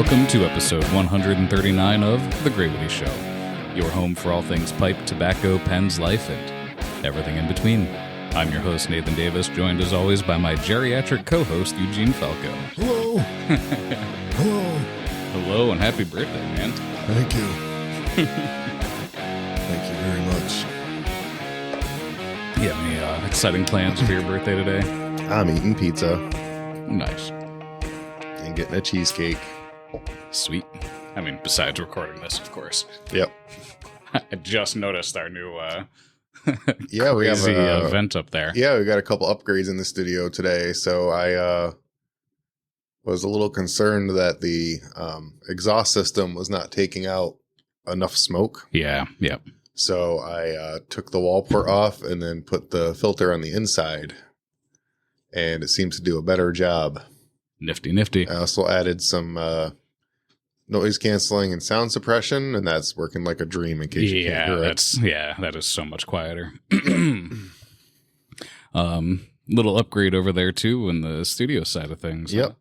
welcome to episode 139 of The Greywoodieshow Show, your home for all things pipe, tobacco, pens, life, and everything in between. I'm your host, Nathan Davis, joined as always by my geriatric co-host, Eugene Falco. Hello. Hello. Hello, and happy birthday, man. Thank you. Thank you very much. You have any exciting plans for your birthday today? I'm eating pizza Nice. and getting a cheesecake. Sweet. I mean, besides recording this, of course. Yep. I just noticed our new Yeah, we have crazy a event up there. Yeah, we got a couple upgrades in the studio today, so I was a little concerned that the exhaust system was not taking out enough smoke. Yeah, yep. So I took the wall port off and then put the filter on the inside, and it seems to do a better job. Nifty. I also added some noise canceling and sound suppression, and that's working like a dream in case you can't hear it. That is so much quieter. Little upgrade over there too in the studio side of things. Yep.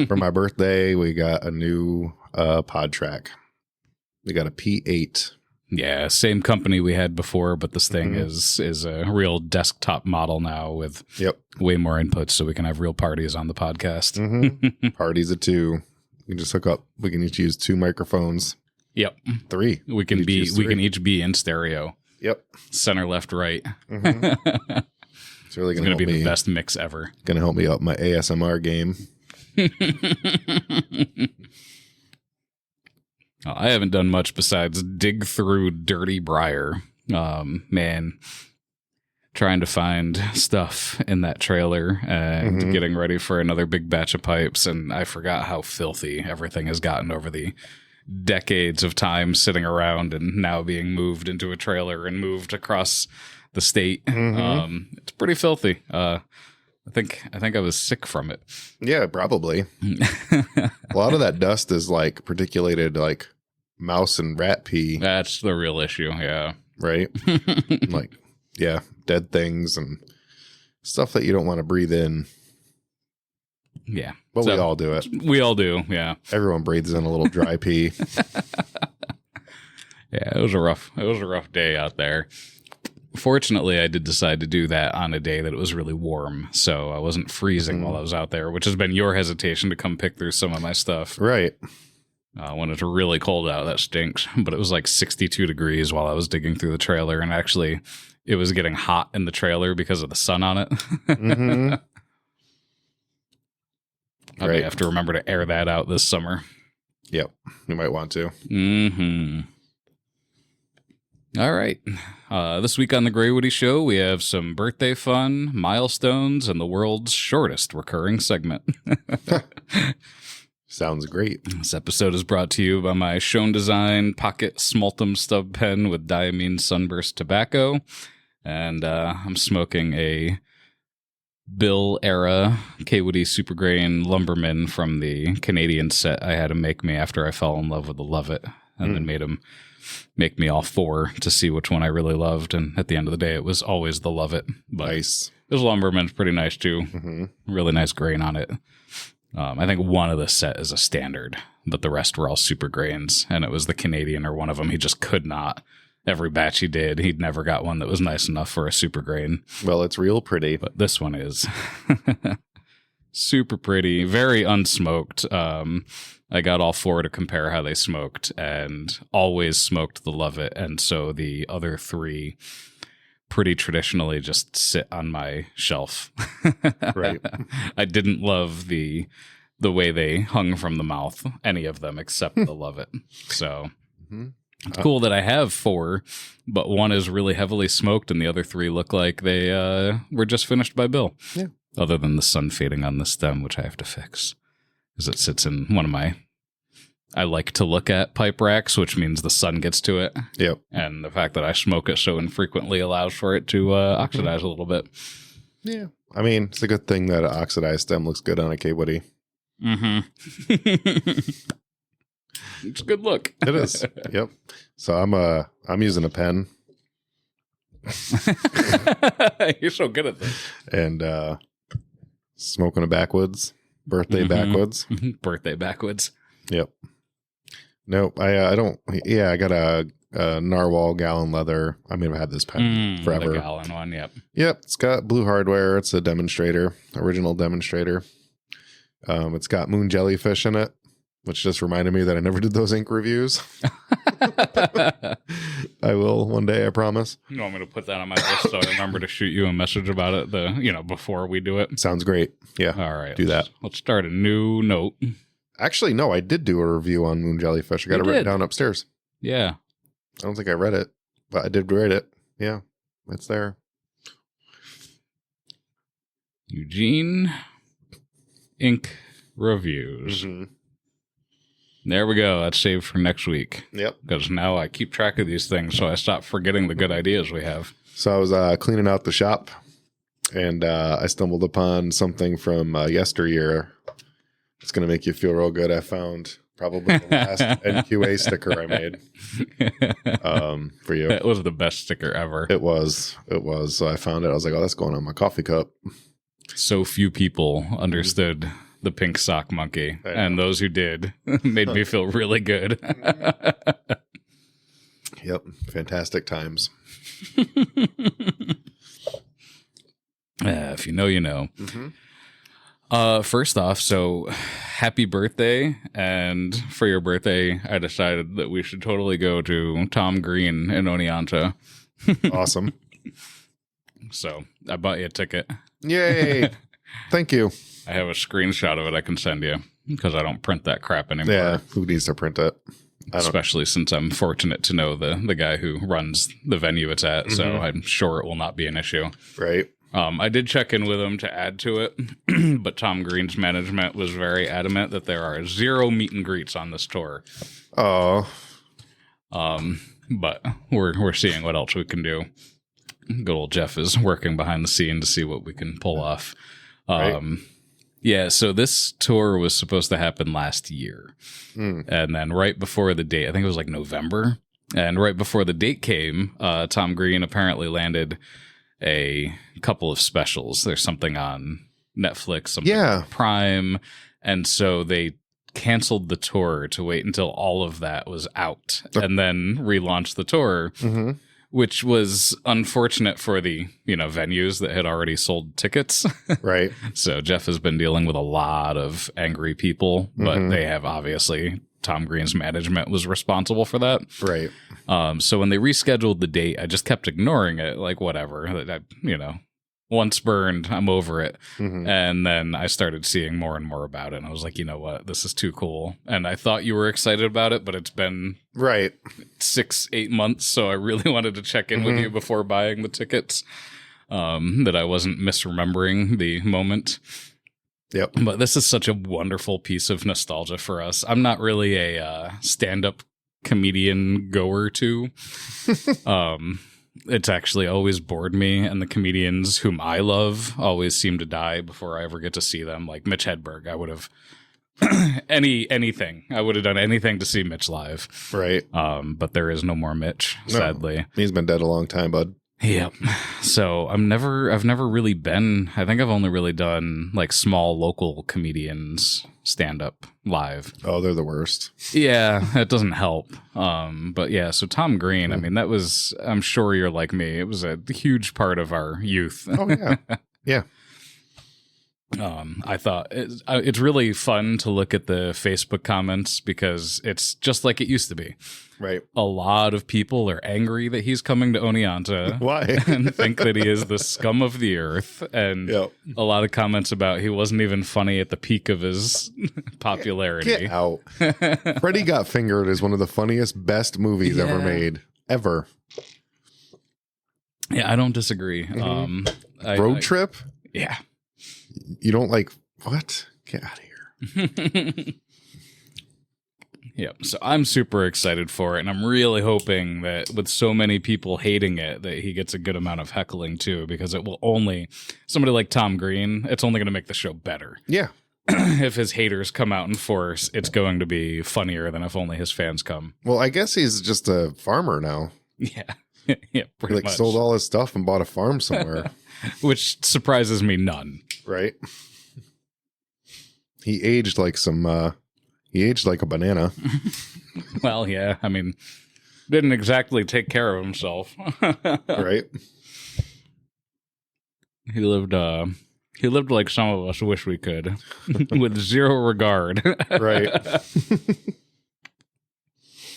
For my birthday, we got a new pod track. We got a P8. Yeah, same company we had before, but this thing is a real desktop model now with way more inputs, so we can have real parties on the podcast. Parties of two. We can just hook up. We can each use 2 microphones. Yep. 3. We can each be in stereo. Yep. Center, left, right. It's really going to be the best mix ever. Going to help me out my ASMR game. I haven't done much besides dig through dirty briar. Man, trying to find stuff in that trailer and getting ready for another big batch of pipes. And I forgot how filthy everything has gotten over the decades of time sitting around and now being moved into a trailer and moved across the state. It's pretty filthy. I think I was sick from it. Yeah, probably. A lot of that dust is like particulated, like mouse and rat pee. That's the real issue. Yeah. Right. Like, yeah, dead things and stuff that you don't want to breathe in. Yeah. But we all do it. We all do. Yeah. Everyone breathes in a little dry pee. Yeah. It was a rough day out there. Fortunately, I did decide to do that on a day that it was really warm, so I wasn't freezing while I was out there, which has been your hesitation to come pick through some of my stuff. Right. When it's really cold out, that stinks. But it was like 62 degrees while I was digging through the trailer, and actually it was getting hot in the trailer because of the sun on it. I may have to remember to air that out this summer. Yep, you might want to. All right. This week on The Greywoodieshow Show, we have some birthday fun, milestones, and the world's shortest recurring segment. Sounds great. This episode is brought to you by my Schoen Design Pocket Smoltum Stub Pen with Diamine Sunburst Tobacco. And I'm smoking a Bill-era K-Woody Supergrain Lumberman from the Canadian set I had him make me after I fell in love with the Lovett. And then made him make me all 4 to see which one I really loved. And at the end of the day, it was always the Lovett. But nice. This Lumberman's pretty nice, too. Really nice grain on it. I think one of the set is a standard, but the rest were all super grains. And it was the Canadian or one of them. He just could not. Every batch he did, he'd never got one that was nice enough for a super grain. Well, it's real pretty. But this one is super pretty, very unsmoked. I got all 4 to compare how they smoked and always smoked the Lovett. And so the other 3 pretty traditionally just sit on my shelf. Right. I didn't love the way they hung from the mouth, any of them except the Lovett. So it's cool that I have 4, but one is really heavily smoked and the other 3 look like they were just finished by Bill. Yeah. Other than the sun fading on the stem, which I have to fix. Because it sits in one of I like to look at pipe racks, which means the sun gets to it. Yep. And the fact that I smoke it so infrequently allows for it to oxidize a little bit. Yeah. I mean, it's a good thing that an oxidized stem looks good on a K-Woody. It's a good look. It is. Yep. So I'm using a pen. You're so good at this. And smoking a backwoods. Birthday backwoods. Birthday backwoods. Yep. Nope. I don't. Yeah, I got a narwhal gallon leather. I mean, I've had this pen forever. The gallon one. Yep. Yep. It's got blue hardware. It's a demonstrator, original demonstrator. It's got moon jellyfish in it, which just reminded me that I never did those ink reviews. I will one day, I promise. You want me to put that on my list so I remember to shoot you a message about it before we do it? Sounds great. Yeah. All right. Do that. Let's start a new note. Actually, no, I did do a review on moon jellyfish. I got it written down upstairs. Yeah. I don't think I read it, but I did read it. Yeah. It's there. Eugene Ink Reviews. Mm-hmm. There we go. That's saved for next week. Yep. Because now I keep track of these things, so I stop forgetting the good ideas we have. So I was cleaning out the shop, and I stumbled upon something from yesteryear. It's going to make you feel real good. I found probably the last NQA sticker I made for you. That was the best sticker ever. It was. So I found it. I was like, oh, that's going on my coffee cup. So few people understood the pink sock monkey, and those who did made me feel really good. Yep. Fantastic times. If you know, you know. Mm-hmm. First off, so happy birthday. And for your birthday, I decided that we should totally go to Tom Green in Oneonta. Awesome. So I bought you a ticket. Yay. Thank you. I have a screenshot of it I can send you because I don't print that crap anymore. Yeah, who needs to print it? Especially since I'm fortunate to know the guy who runs the venue it's at, so I'm sure it will not be an issue. Right. I did check in with him to add to it, but Tom Green's management was very adamant that there are 0 meet and greets on this tour. Oh. But we're seeing what else we can do. Good old Jeff is working behind the scene to see what we can pull off. Right. Yeah, so this tour was supposed to happen last year. And then right before the date, I think it was like November, and right before the date came, Tom Green apparently landed a couple of specials. There's something on Netflix, something on Prime, and so they canceled the tour to wait until all of that was out and then relaunch the tour. Which was unfortunate for the, venues that had already sold tickets. Right. So Jeff has been dealing with a lot of angry people, but they have obviously, Tom Green's management was responsible for that. Right. So when they rescheduled the date, I just kept ignoring it, like whatever, once burned, I'm over it. And then I started seeing more and more about it. And I was like, you know what? This is too cool. And I thought you were excited about it, but it's been 6-8 months. So I really wanted to check in with you before buying the tickets, that I wasn't misremembering the moment. Yep. But this is such a wonderful piece of nostalgia for us. I'm not really a stand-up comedian goer to. It's actually always bored me, and the comedians whom I love always seem to die before I ever get to see them. Like Mitch Hedberg, I would have anything. I would have done anything to see Mitch live. Right. But there is no more Mitch, sadly. He's been dead a long time, bud. Yep. So I've never really been, I think I've only really done like small local comedians stand up live. Oh, they're the worst. Yeah, it doesn't help. But yeah, so Tom Green, I mean, that was, I'm sure you're like me, it was a huge part of our youth. Oh yeah. Yeah. I thought it's really fun to look at the Facebook comments because it's just like it used to be. Right. A lot of people are angry that he's coming to Oneonta. Why? And think that he is the scum of the earth. And a lot of comments about he wasn't even funny at the peak of his popularity. Get out. Freddy Got Fingered is one of the funniest, best movies ever made. Ever. Yeah, I don't disagree. Road Trip? Yeah. You don't like, what? Get out of here. Yep. So I'm super excited for it, and I'm really hoping that with so many people hating it, that he gets a good amount of heckling too, because it will only, somebody like Tom Green, it's only going to make the show better. Yeah. If his haters come out in force, it's going to be funnier than if only his fans come. Well, I guess he's just a farmer now. Yeah. Yeah, pretty much. Sold all his stuff and bought a farm somewhere. Which surprises me none. Right. He aged like some He aged like a banana. Well, yeah. I mean, didn't exactly take care of himself. Right? He lived like some of us wish we could, with zero regard. Right.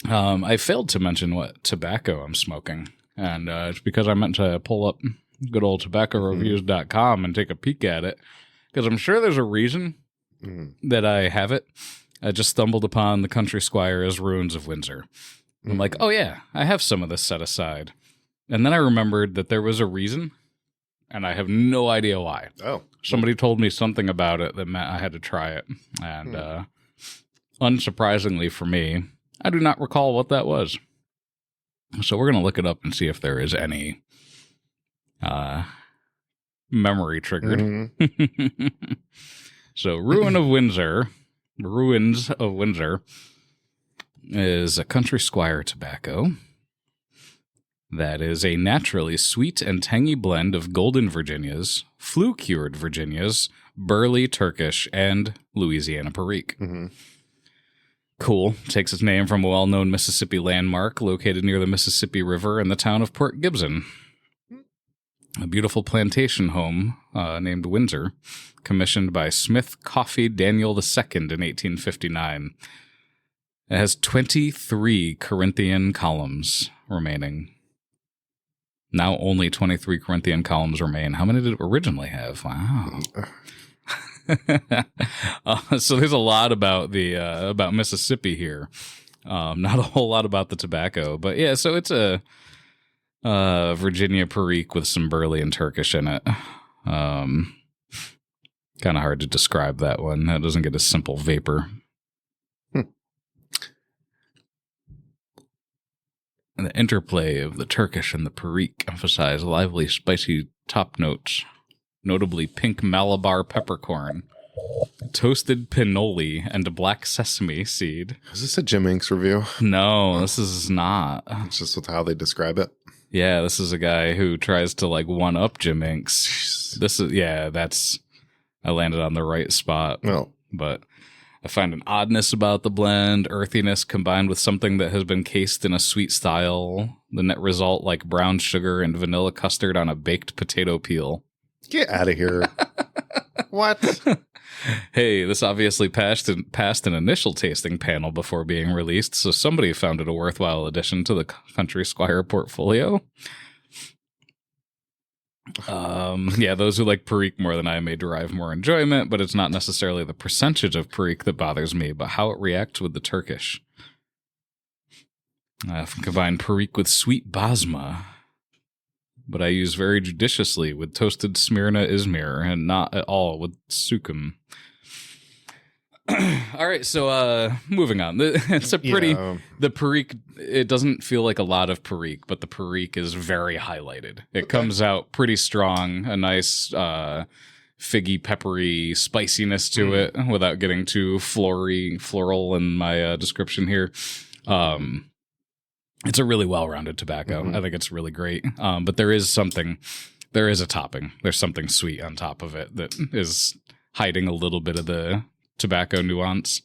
I failed to mention what tobacco I'm smoking, and it's because I meant to pull up good old tobaccoreviews.com and take a peek at it, because I'm sure there's a reason that I have it. I just stumbled upon the Country Squire's Ruins of Windsor. I'm like, oh yeah, I have some of this set aside. And then I remembered that there was a reason, and I have no idea why. Oh. Somebody told me something about it that meant I had to try it. And unsurprisingly for me, I do not recall what that was. So we're going to look it up and see if there is any memory triggered. So Ruins of Windsor is a Country Squire tobacco that is a naturally sweet and tangy blend of golden Virginias, flue-cured Virginias, burley Turkish, and Louisiana Perique. Cool. Takes its name from a well-known Mississippi landmark located near the Mississippi River in the town of Port Gibson. A beautiful plantation home named Windsor, commissioned by Smith Coffee Daniel II in 1859. It has 23 Corinthian columns remaining. Now only 23 Corinthian columns remain. How many did it originally have? Wow. So there's a lot about about Mississippi here. Not a whole lot about the tobacco, but yeah. So it's a Virginia Perique with some burley and Turkish in it. Kind of hard to describe that one. That doesn't get a simple vapor. And the interplay of the Turkish and the Perique emphasize lively, spicy top notes, notably pink Malabar peppercorn, toasted pinoli, and black sesame seed. Is this a Jim Inks review? No, this is not. It's just how they describe it. Yeah, this is a guy who tries to like one up Jim Inks. This is I landed on the right spot. No. But I find an oddness about the blend, earthiness combined with something that has been cased in a sweet style. The net result like brown sugar and vanilla custard on a baked potato peel. Get out of here. What? Hey, this obviously passed an initial tasting panel before being released, so somebody found it a worthwhile addition to the Country Squire portfolio. Those who like Perique more than I may derive more enjoyment, but it's not necessarily the percentage of Perique that bothers me, but how it reacts with the Turkish. I often combine Perique with sweet basma, but I use very judiciously with toasted Smyrna Izmir and not at all with Sukum. All right, so moving on. It's a pretty... The Perique, it doesn't feel like a lot of Perique, but the Perique is very highlighted. It comes out pretty strong, a nice figgy, peppery spiciness to it without getting too floral in my description here. It's a really well-rounded tobacco. I think it's really great. But there is a topping. There's something sweet on top of it that is hiding a little bit of the tobacco nuance.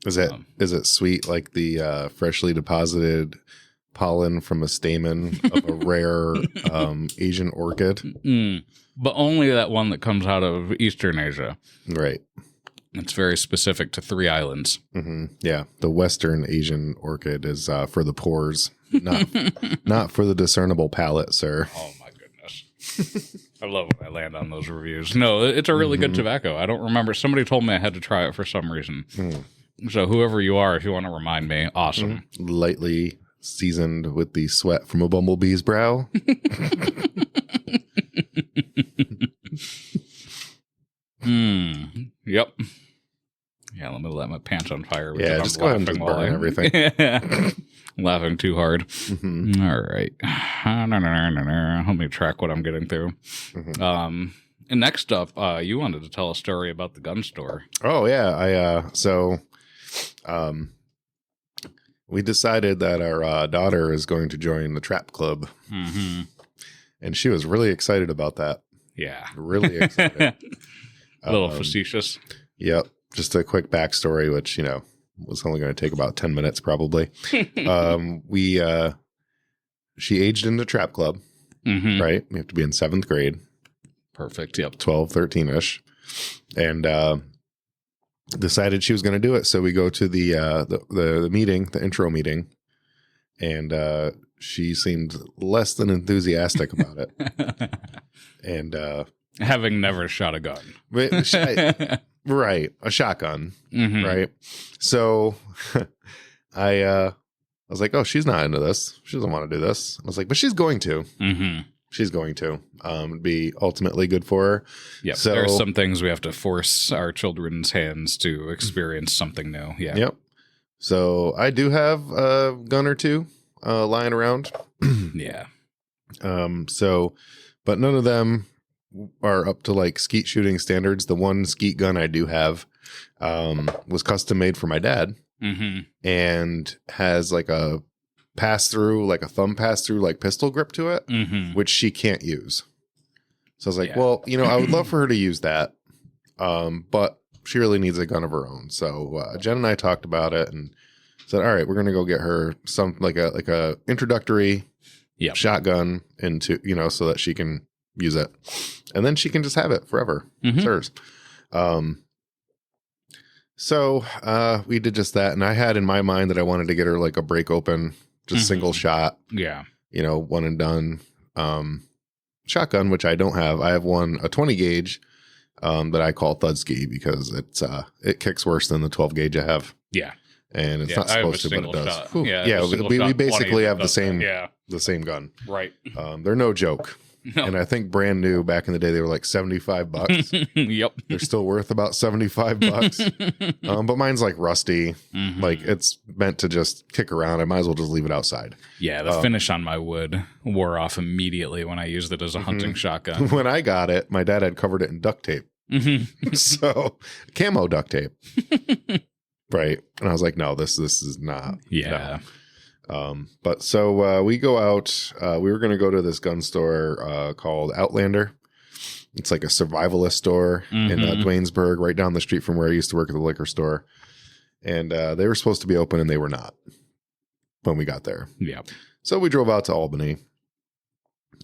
Is it sweet like the freshly deposited pollen from a stamen of a rare Asian orchid? But only that one that comes out of Eastern Asia. Right. It's very specific to 3 islands. Yeah, the Western Asian orchid is for the pores, not for the discernible palate, sir. Oh my goodness. I love when I land on those reviews. No, it's a really good tobacco. I don't remember. Somebody told me I had to try it for some reason. So whoever you are, if you want to remind me, awesome. Lightly seasoned with the sweat from a bumblebee's brow. Yep. Yeah, let me let my pants on fire. Yeah, just go ahead and burn everything. Laughing too hard. All right. Let me track what I'm getting through. And next up, you wanted to tell a story about the gun store. Oh, yeah. We decided that our daughter is going to join the trap club. And she was really excited about that. Yeah. Really excited. A little facetious. Yep. Just a quick backstory, which, was only going to take about 10 minutes probably. She aged into Trap Club, right? We have to be in 7th grade. Perfect. Yep. 12, 13-ish. And decided she was going to do it. So we go to the meeting, the intro meeting, and she seemed less than enthusiastic about it. And having never shot a gun. Right. A shotgun. Mm-hmm. Right. So I was like, oh, she's not into this. She doesn't want to do this. I was like, but she's going to. Mm-hmm. She's going to be ultimately good for her. Yep. So there are some things we have to force our children's hands to experience something new. Yeah. Yep. So I do have a gun or two lying around. Yeah. But none of them are up to like skeet shooting standards. The one skeet gun I do have was custom made for my dad, and has like a pass-through, like a thumb pass-through, like pistol grip to it, which she can't use. So I was like, well, I would love for her to use that, but she really needs a gun of her own. So Jen and I talked about it and said, all right, we're going to go get her some like a introductory shotgun into, so that she can use it, and then she can just have it forever. It's hers. So we did just that, and I had in my mind that I wanted to get her like a break open, just single shot. Yeah. One and done shotgun, which I don't have. I have a 20 gauge that I call Thudski because it kicks worse than the 12 gauge I have. Yeah. And it's not supposed to, but it does. Yeah, we basically have the same gun. Right. They're no joke. No. And I think brand new back in the day, they were like $75. Yep. They're still worth about $75. But mine's like rusty. Like it's meant to just kick around. I might as well just leave it outside. Yeah. The finish on my wood wore off immediately when I used it as a hunting shotgun. When I got it, my dad had covered it in duct tape. So camo duct tape. Right. And I was like, no, this is not. Yeah. No. But so we go out. We were going to go to this gun store called Outlander. It's like a survivalist store in Dwaynesburg, right down the street from where I used to work at the liquor store. And they were supposed to be open, and they were not when we got there. Yeah. So we drove out to Albany.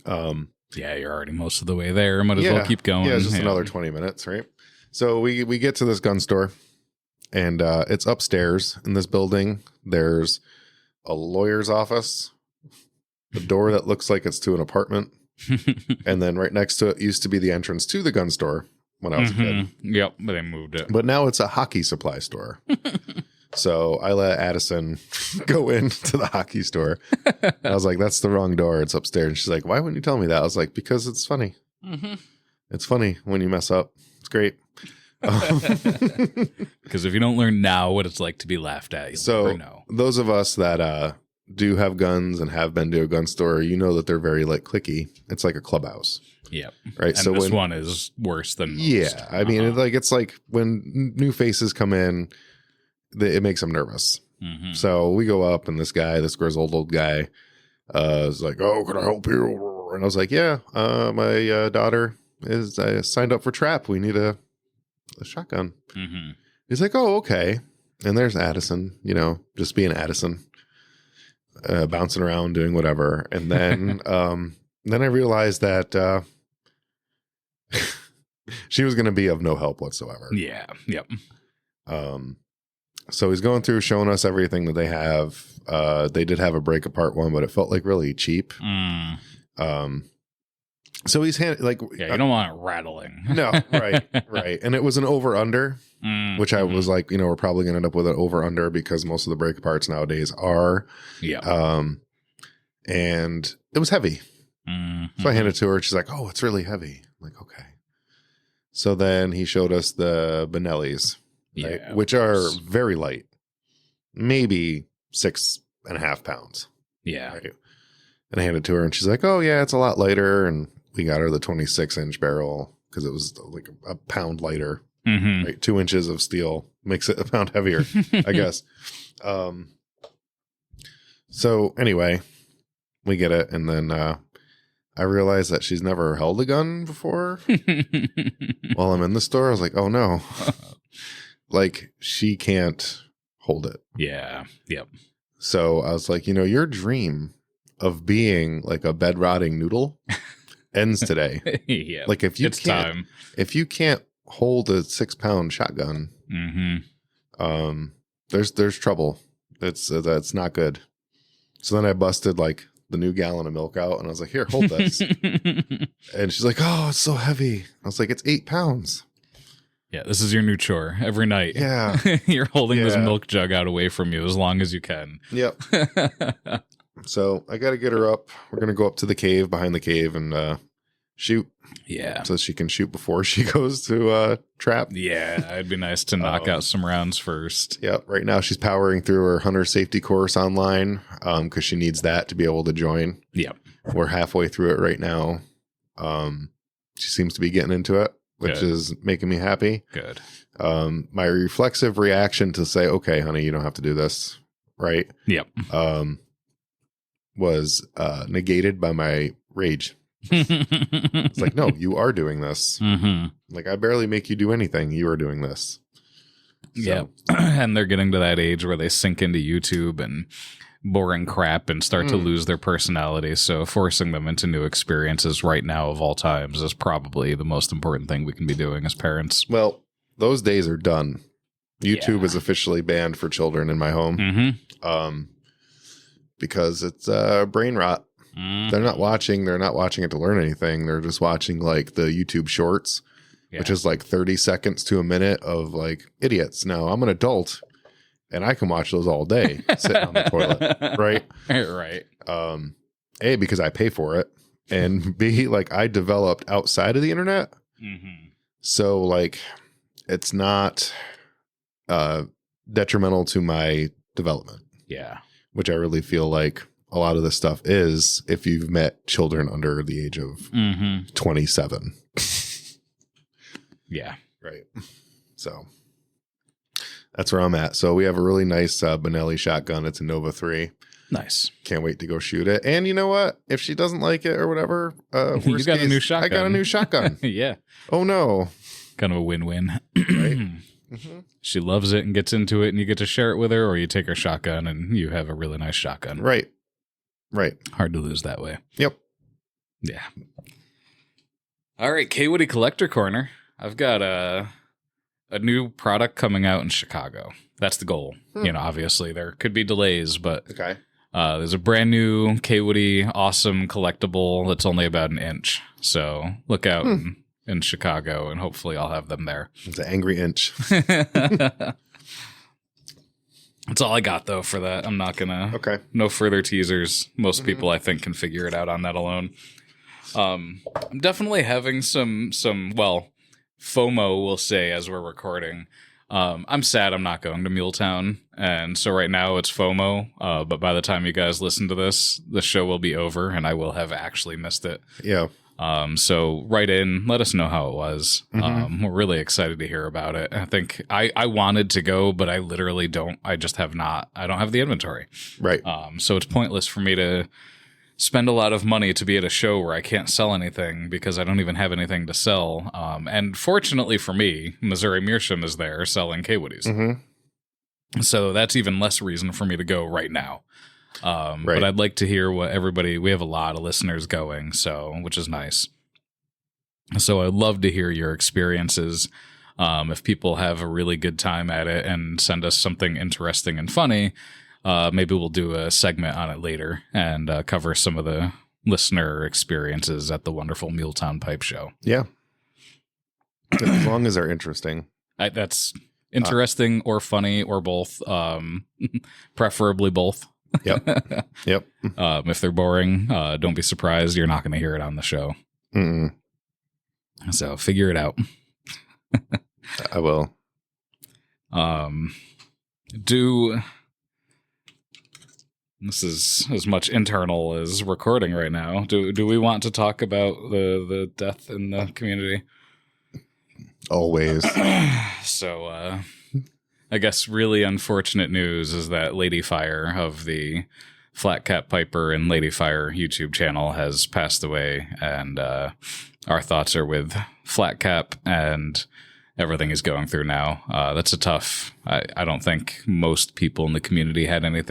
Yeah, you're already most of the way there. Might as well keep going. Yeah, it's just another 20 minutes, right? So we get to this gun store, and it's upstairs in this building. There's a lawyer's office, a door that looks like it's to an apartment, and then right next to it used to be the entrance to the gun store when I was a kid. Yep, but they moved it. But now it's a hockey supply store. So I let Addison go into the hockey store. I was like, that's the wrong door. It's upstairs. And she's like, why wouldn't you tell me that? I was like, because it's funny. It's funny when you mess up. It's great. Because if you don't learn now what it's like to be laughed at, you'll never know. Those of us that do have guns and have been to a gun store, you know that they're very like cliquey. It's like a clubhouse. Yep. Right. And so this one is worse than most. Yeah. I mean, it's like when new faces come in, it makes them nervous. So we go up, and this grizzled old guy is like, oh, can I help you? And I was like, yeah, my daughter is signed up for trap. We need a shotgun. He's like, oh, okay. And there's Addison, just being Addison, bouncing around doing whatever. And then I realized that she was going to be of no help whatsoever. Yeah. Yep. So he's going through showing us everything that they have. They did have a break apart one, but it felt like really cheap. So he's you don't want it rattling. No, right. And it was an over-under, which I was like, we're probably going to end up with an over-under because most of the break parts nowadays are. Yeah. And it was heavy. So I handed it to her. She's like, oh, it's really heavy. I'm like, okay. So then he showed us the Benellis, right, which are very light, maybe 6.5 pounds. Yeah. Right? And I handed it to her, and she's like, oh, yeah, it's a lot lighter. And we got her the 26-inch barrel because it was like a pound lighter. Right? 2 inches of steel makes it a pound heavier, I guess. So anyway, we get it. And then I realized that she's never held a gun before. While I'm in the store, I was like, oh, no. Like, she can't hold it. Yeah. Yep. So I was like, your dream of being like a bed rotting noodle ends today. Yeah. Like if you can't hold a 6-pound shotgun, there's trouble. That's not good. So then I busted like the new gallon of milk out and I was like, here, hold this. And she's like, oh, it's so heavy. I was like, it's 8 pounds. Yeah, this is your new chore every night. Yeah. You're holding this milk jug out away from you as long as you can. Yep. So I got to get her up. We're going to go up to the cave, behind the cave, and shoot. Yeah. So she can shoot before she goes to trap. Yeah, it'd be nice to knock out some rounds first. Yep. Right now she's powering through her hunter safety course online because she needs that to be able to join. Yep. We're halfway through it right now. She seems to be getting into it, which is making me happy. Good. My reflexive reaction to say, okay, honey, you don't have to do this. Right. Yep. Was negated by my rage. It's like, no, you are doing this. Like, I barely make you do anything. You are doing this. So. Yeah. And they're getting to that age where they sink into YouTube and boring crap and start to lose their personality. So forcing them into new experiences right now of all times is probably the most important thing we can be doing as parents. Well, those days are done. YouTube is officially banned for children in my home. Because it's brain rot. They're not watching it to learn anything. They're just watching like the YouTube shorts, which is like 30 seconds to a minute of like idiots. Now I'm an adult and I can watch those all day sitting on the toilet. Right. Right. A, because I pay for it, and B, like I developed outside of the internet. So like it's not detrimental to my development. Yeah. Which I really feel like a lot of this stuff is if you've met children under the age of 27. Yeah. Right. So that's where I'm at. So we have a really nice Benelli shotgun. It's a Nova 3. Nice. Can't wait to go shoot it. And you know what? If she doesn't like it or whatever, you got a new shotgun. I got a new shotgun. Yeah. Oh, no. Kind of a win-win. Right. She loves it and gets into it and you get to share it with her, or you take her shotgun and you have a really nice shotgun. Right. Right. Hard to lose that way. Yep. Yeah. All right, K-Woody Collector Corner. I've got a new product coming out in Chicago. That's the goal. Obviously there could be delays, but there's a brand new K-Woody awesome collectible that's only about an inch. So look out in Chicago, and hopefully I'll have them there. It's an angry inch. That's all I got, though, for that. I'm not going to... Okay. No further teasers. Most people, I think, can figure it out on that alone. I'm definitely having some FOMO, we'll say, as we're recording. I'm sad I'm not going to Muletown, and so right now it's FOMO, but by the time you guys listen to this, the show will be over, and I will have actually missed it. Yeah. So write in, let us know how it was. We're really excited to hear about it. I think I wanted to go, but I literally don't. I just have not. I don't have the inventory. Right. So it's pointless for me to spend a lot of money to be at a show where I can't sell anything because I don't even have anything to sell. And fortunately for me, Missouri Meerschaum is there selling K-Woodies. So that's even less reason for me to go right now. But I'd like to hear what we have a lot of listeners going, which is nice. So I'd love to hear your experiences. If people have a really good time at it and send us something interesting and funny, maybe we'll do a segment on it later and cover some of the listener experiences at the wonderful Muletown Pipe Show. Yeah. As long as they're interesting. That's interesting or funny or both. Preferably both. Yep. Yep. If they're boring, don't be surprised. You're not going to hear it on the show. So figure it out. I will. This is as much internal as recording right now. Do we want to talk about the death in the community? Always. So, I guess really unfortunate news is that Lady Fire of the Flat Cap Piper and Lady Fire YouTube channel has passed away, and our thoughts are with Flat Cap and everything he's going through now. That's a tough. I don't think most people in the community had any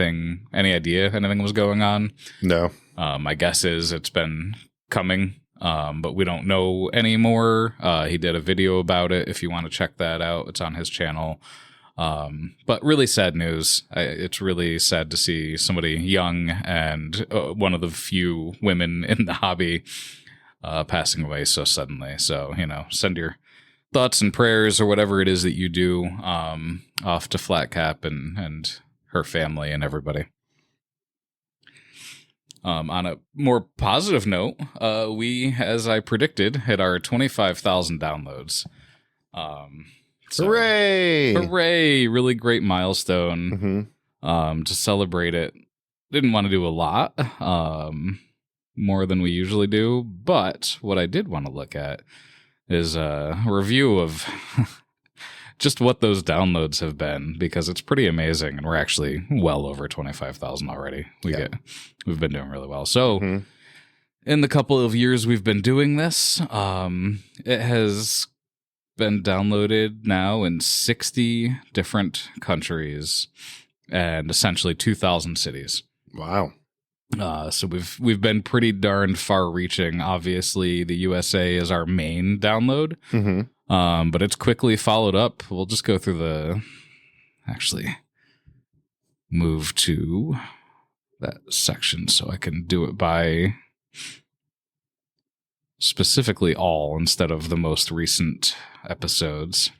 idea anything was going on. No. My guess is it's been coming, but we don't know anymore. He did a video about it. If you want to check that out, it's on his channel. But really sad news. It's really sad to see somebody young and one of the few women in the hobby passing away so suddenly. So, send your thoughts and prayers or whatever it is that you do off to Flat Cap and her family and everybody. On a more positive note, we, as I predicted, hit our 25,000 downloads. Hooray! Hooray! Really great milestone. To celebrate it. Didn't want to do a lot, more than we usually do, but what I did want to look at is a review of just what those downloads have been, because it's pretty amazing, and we're actually well over 25,000 already. We've been doing really well. So, in the couple of years we've been doing this, it has been downloaded now in 60 different countries and essentially 2,000 cities. Wow. So we've been pretty darn far-reaching. Obviously, the USA is our main download, but it's quickly followed up. We'll just go through move to that section so I can do it by specifically all instead of the most recent episodes.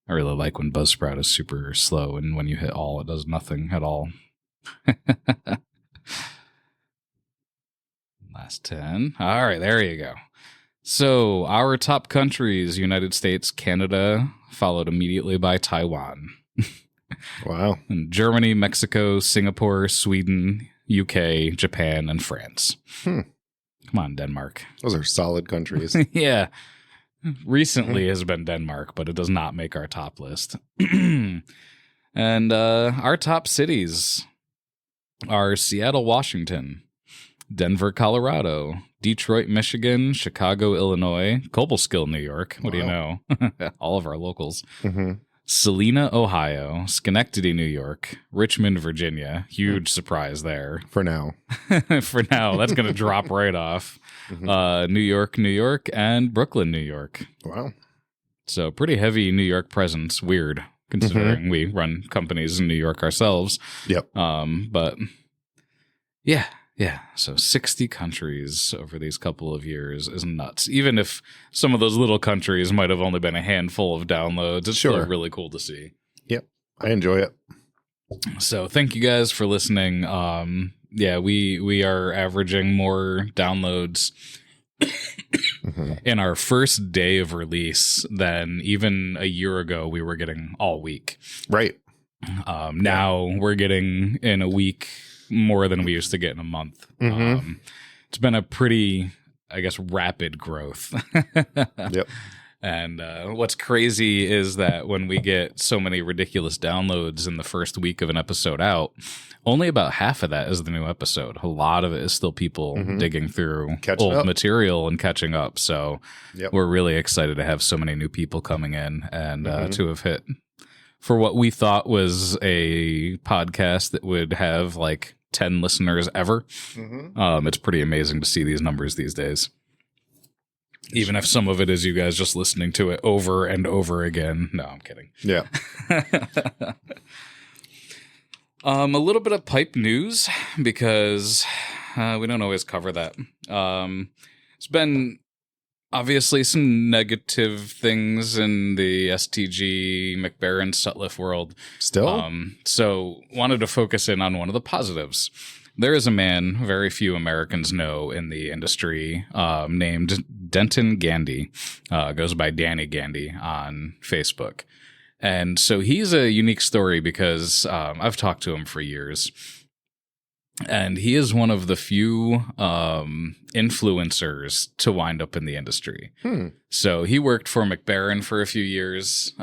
I really like when Buzzsprout is super slow, and when you hit all, it does nothing at all. Last 10. All right, there you go. So our top countries: United States, Canada, followed immediately by Taiwan. Wow. And Germany, Mexico, Singapore, Sweden, UK, Japan, and France. Come on, Denmark. Those are solid countries. Yeah. Recently has been Denmark, but it does not make our top list. And our top cities are Seattle, Washington, Denver, Colorado, Detroit, Michigan, Chicago, Illinois, Cobleskill, New York. What do you know? All of our locals. Salina, Ohio, Schenectady, New York, Richmond, Virginia. Huge surprise there. For now. For now. That's going to drop right off. New York, New York, and Brooklyn, New York. Wow. So pretty heavy New York presence. Weird, considering we run companies in New York ourselves. Yep. But yeah. So 60 countries over these couple of years is nuts. Even if some of those little countries might have only been a handful of downloads, it's still really cool to see. Yep. I enjoy it. So thank you guys for listening. We are averaging more downloads in our first day of release than even a year ago we were getting all week. Right. Now we're getting in a week more than we used to get in a month. It's been a pretty, I guess, rapid growth. Yep. And what's crazy is that when we get so many ridiculous downloads in the first week of an episode out, only about half of that is the new episode. A lot of it is still people digging through old material and catching up. So we're really excited to have so many new people coming in and to have hit for what we thought was a podcast that would have like 10 listeners ever. It's pretty amazing to see these numbers these days. Even if some of it is you guys just listening to it over and over again. No, I'm kidding. Yeah. A little bit of pipe news, because we don't always cover that. It's been obviously some negative things in the STG, McBaron, Sutliff world. Still? So wanted to focus in on one of the positives. There is a man very few Americans know in the industry named Denton Gandy. Goes by Danny Gandy on Facebook. And so he's a unique story because I've talked to him for years. And he is one of the few influencers to wind up in the industry. So he worked for McBaron for a few years.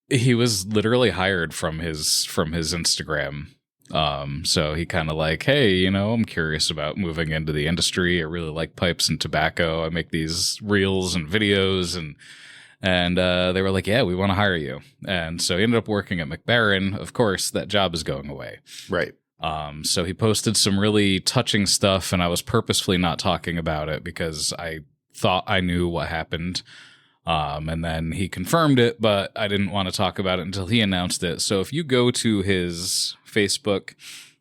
He was literally hired from his Instagram. So he kind of like, hey, you know, I'm curious about moving into the industry. I really like pipes and tobacco. I make these reels and videos, and they were like, yeah, we want to hire you. And so he ended up working at McBaron. Of course, that job is going away. Right. So he posted some really touching stuff, and I was purposefully not talking about it because I thought I knew what happened. And then he confirmed it, but I didn't want to talk about it until he announced it. So if you go to his Facebook,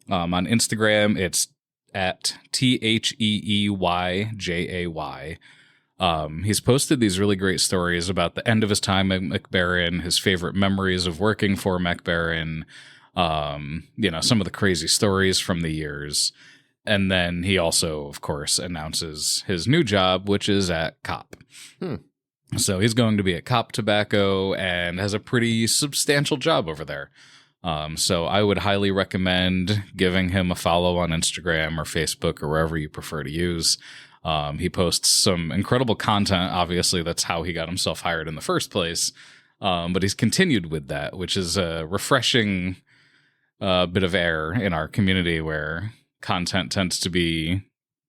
on Instagram, it's at TheeyJay. He's posted these really great stories about the end of his time at McBaron, his favorite memories of working for McBaron, you know, some of the crazy stories from the years. And then he also, of course, announces his new job, which is at COP. So he's going to be at COP Tobacco and has a pretty substantial job over there. So I would highly recommend giving him a follow on Instagram or Facebook or wherever you prefer to use. He posts some incredible content. Obviously, that's how he got himself hired in the first place. But he's continued with that, which is a refreshing bit of air in our community where content tends to be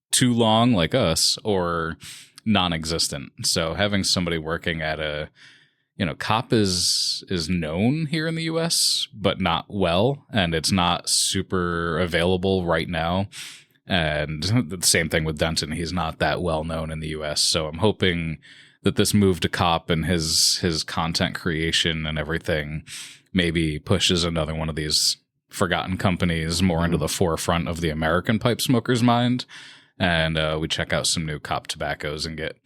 too long, like us, or non-existent. So having somebody working at a, you know, COP is known here in the US, but not well, and it's not super available right now. And the same thing with Denton. He's not that well known in the US. So I'm hoping that this move to COP and his content creation and everything maybe pushes another one of these forgotten companies more into the forefront of the American pipe smoker's mind. And we check out some new COP tobaccos and get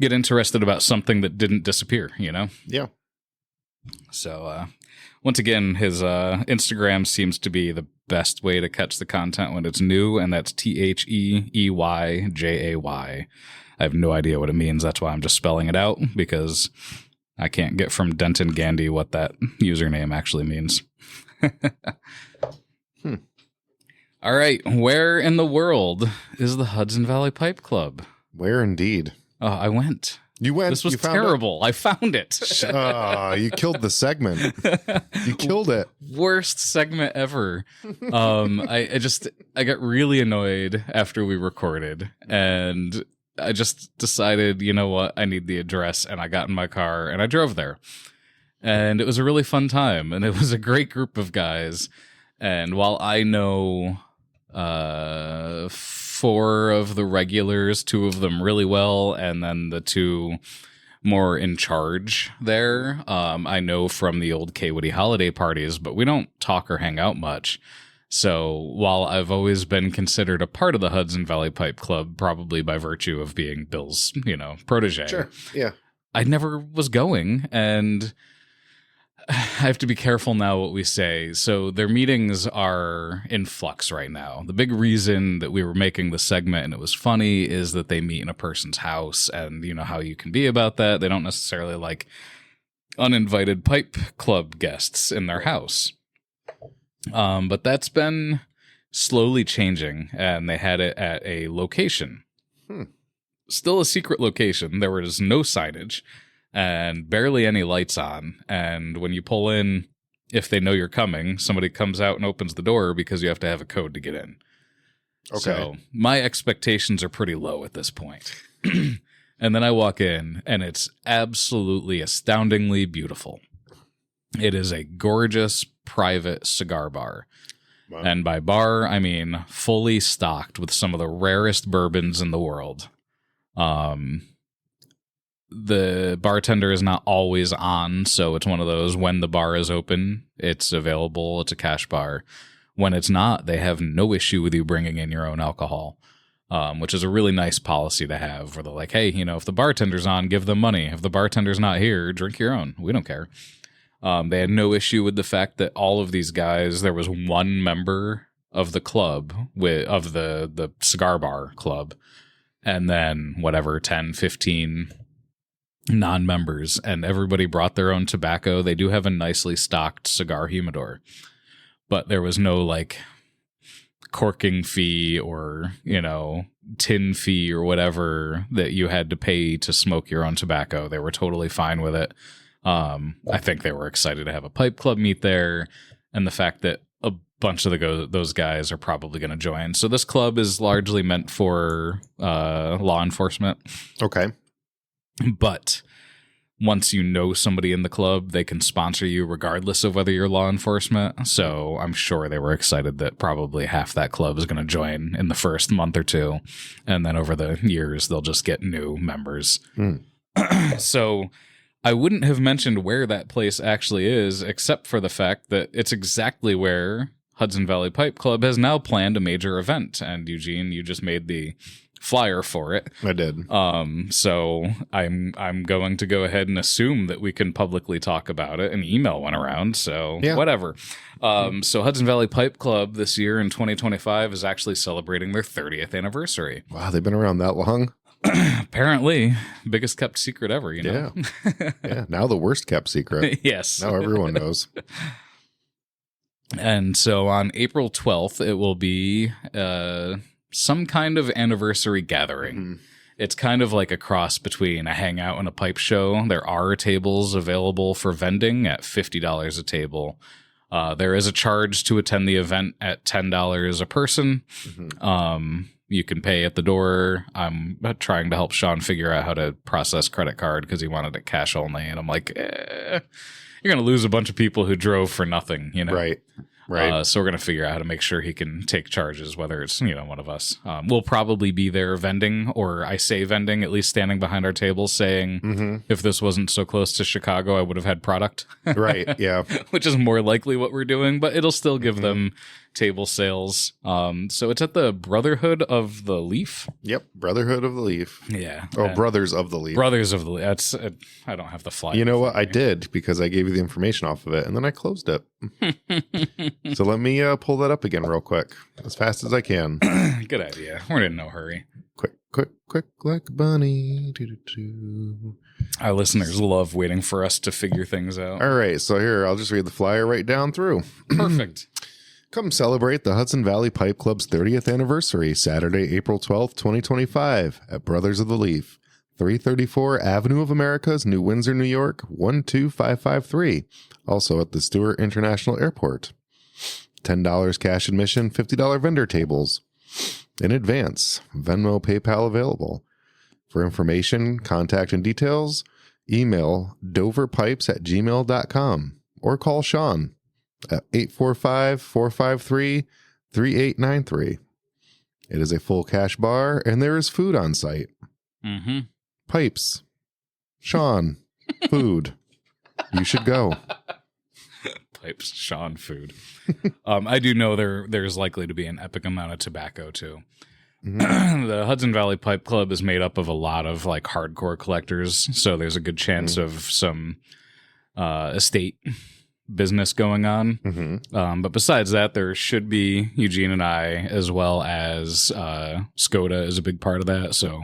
interested about something that didn't disappear, you know? Yeah. So once again, his Instagram seems to be the best way to catch the content when it's new, and that's TheeyJay. I have no idea what it means. That's why I'm just spelling it out, because I can't get from Denton Gandy what that username actually means. All right, where in the world is the Hudson Valley Pipe Club? Where indeed? I went. You went. This was terrible. I found it. You killed the segment. You killed it. Worst segment ever. I got really annoyed after we recorded, and I just decided, you know what? I need the address, and I got in my car and I drove there. And it was a really fun time, and it was a great group of guys. And while I know 4 of the regulars, 2 of them really well, and then the 2 more in charge there, I know from the old Greywoodie holiday parties, but we don't talk or hang out much. So while I've always been considered a part of the Hudson Valley Pipe Club, probably by virtue of being Bill's, you know, protege, sure, yeah, I never was going, and I have to be careful now what we say. So their meetings are in flux right now. The big reason that we were making the segment and it was funny is that they meet in a person's house, and you know how you can be about that. They don't necessarily like uninvited pipe club guests in their house. But that's been slowly changing, and they had it at a location. Still a secret location. There was no signage and barely any lights on. And when you pull in, if they know you're coming, somebody comes out and opens the door because you have to have a code to get in. Okay. So my expectations are pretty low at this point. And then I walk in, and it's absolutely astoundingly beautiful. It is a gorgeous private cigar bar. Wow. And by bar, I mean fully stocked with some of the rarest bourbons in the world. The bartender is not always on, so it's one of those, when the bar is open, it's available. It's a cash bar. When it's not, they have no issue with you bringing in your own alcohol, which is a really nice policy to have, where they're like, hey, you know, if the bartender's on, give them money. If the bartender's not here, drink your own. We don't care. They had no issue with the fact that all of these guys, there was one member of the club, of the cigar bar club, and then whatever, 10, 15 non-members, and everybody brought their own tobacco. They do have a nicely stocked cigar humidor, but there was no like corking fee or, you know, tin fee or whatever that you had to pay to smoke your own tobacco. They were totally fine with it. I think they were excited to have a pipe club meet there, and the fact that a bunch of those guys are probably going to join. So this club is largely meant for law enforcement. Okay. But once you know somebody in the club, they can sponsor you regardless of whether you're law enforcement. So I'm sure they were excited that probably half that club is going to join in the first month or two. And then over the years, they'll just get new members. So I wouldn't have mentioned where that place actually is, except for the fact that it's exactly where Hudson Valley Pipe Club has now planned a major event. And Eugene, you just made the flyer for it. I did. So I'm going to go ahead and assume that we can publicly talk about it. An email went around, so whatever. So Hudson Valley Pipe Club this year in 2025 is actually celebrating their 30th anniversary. Wow, they've been around that long? Apparently, biggest kept secret ever, you know? Yeah, now the worst kept secret. Yes. Now everyone knows. And so on April 12th, it will be some kind of anniversary gathering. It's kind of like a cross between a hangout and a pipe show. There are tables available for vending at $50 a table. There is a charge to attend the event at $10 a person. You can pay at the door. I'm trying to help Sean figure out how to process credit card because he wanted it cash only. And I'm like, you're going to lose a bunch of people who drove for nothing, you know? Right. So we're going to figure out how to make sure he can take charges, whether it's, you know, one of us. We'll probably be there vending, or I say vending, at least standing behind our table saying, if this wasn't so close to Chicago, I would have had product. Right, yeah. Which is more likely what we're doing, but it'll still give them table sales. So it's at the Brotherhood of the Leaf. Yep, Brotherhood of the Leaf. Yeah. Oh, Brothers of the Leaf. Brothers of the Leaf. That's I don't have the flyer. You know what? I did, because I gave you the information off of it, and then I closed it. So let me pull that up again real quick, as fast as I can. Good idea. We're in no hurry. Quick, like a bunny. Doo-doo-doo. Our listeners love waiting for us to figure things out. All right, so here, I'll just read the flyer right down through. Perfect. Come celebrate the Hudson Valley Pipe Club's 30th anniversary, Saturday, April 12th, 2025, at Brothers of the Leaf, 334 Avenue of Americas, New Windsor, New York, 12553. Also at the Stewart International Airport. $10 cash admission, $50 vendor tables. In advance, Venmo, PayPal available. For information, contact, and details, email doverpipes@gmail.com or call Sean at 845-453-3893. It is a full cash bar, and there is food on site. Pipes. Sean. Food. You should go. Pipes. Sean. Food. I do know there's likely to be an epic amount of tobacco, too. The Hudson Valley Pipe Club is made up of a lot of like hardcore collectors, so there's a good chance of some estate business going on. But besides that, there should be Eugene and I, as well as Skoda is a big part of that. So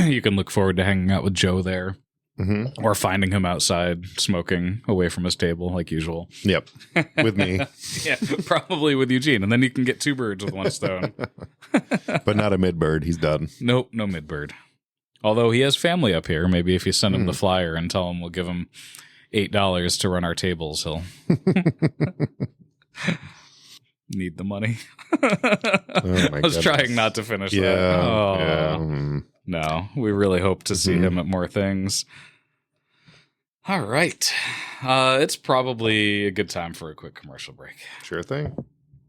you can look forward to hanging out with Joe there. Or finding him outside smoking away from his table like usual. Yep. With me. Yeah, probably with Eugene. And then you can get two birds with one stone. But not a mid-bird. He's done. Nope, no mid-bird. Although he has family up here. Maybe if you send him the flyer and tell him we'll give him $8 to run our tables, he'll need the money. I was trying not to finish that. Oh. No, we really hope to see him at more things. All right. It's probably a good time for a quick commercial break. Sure thing.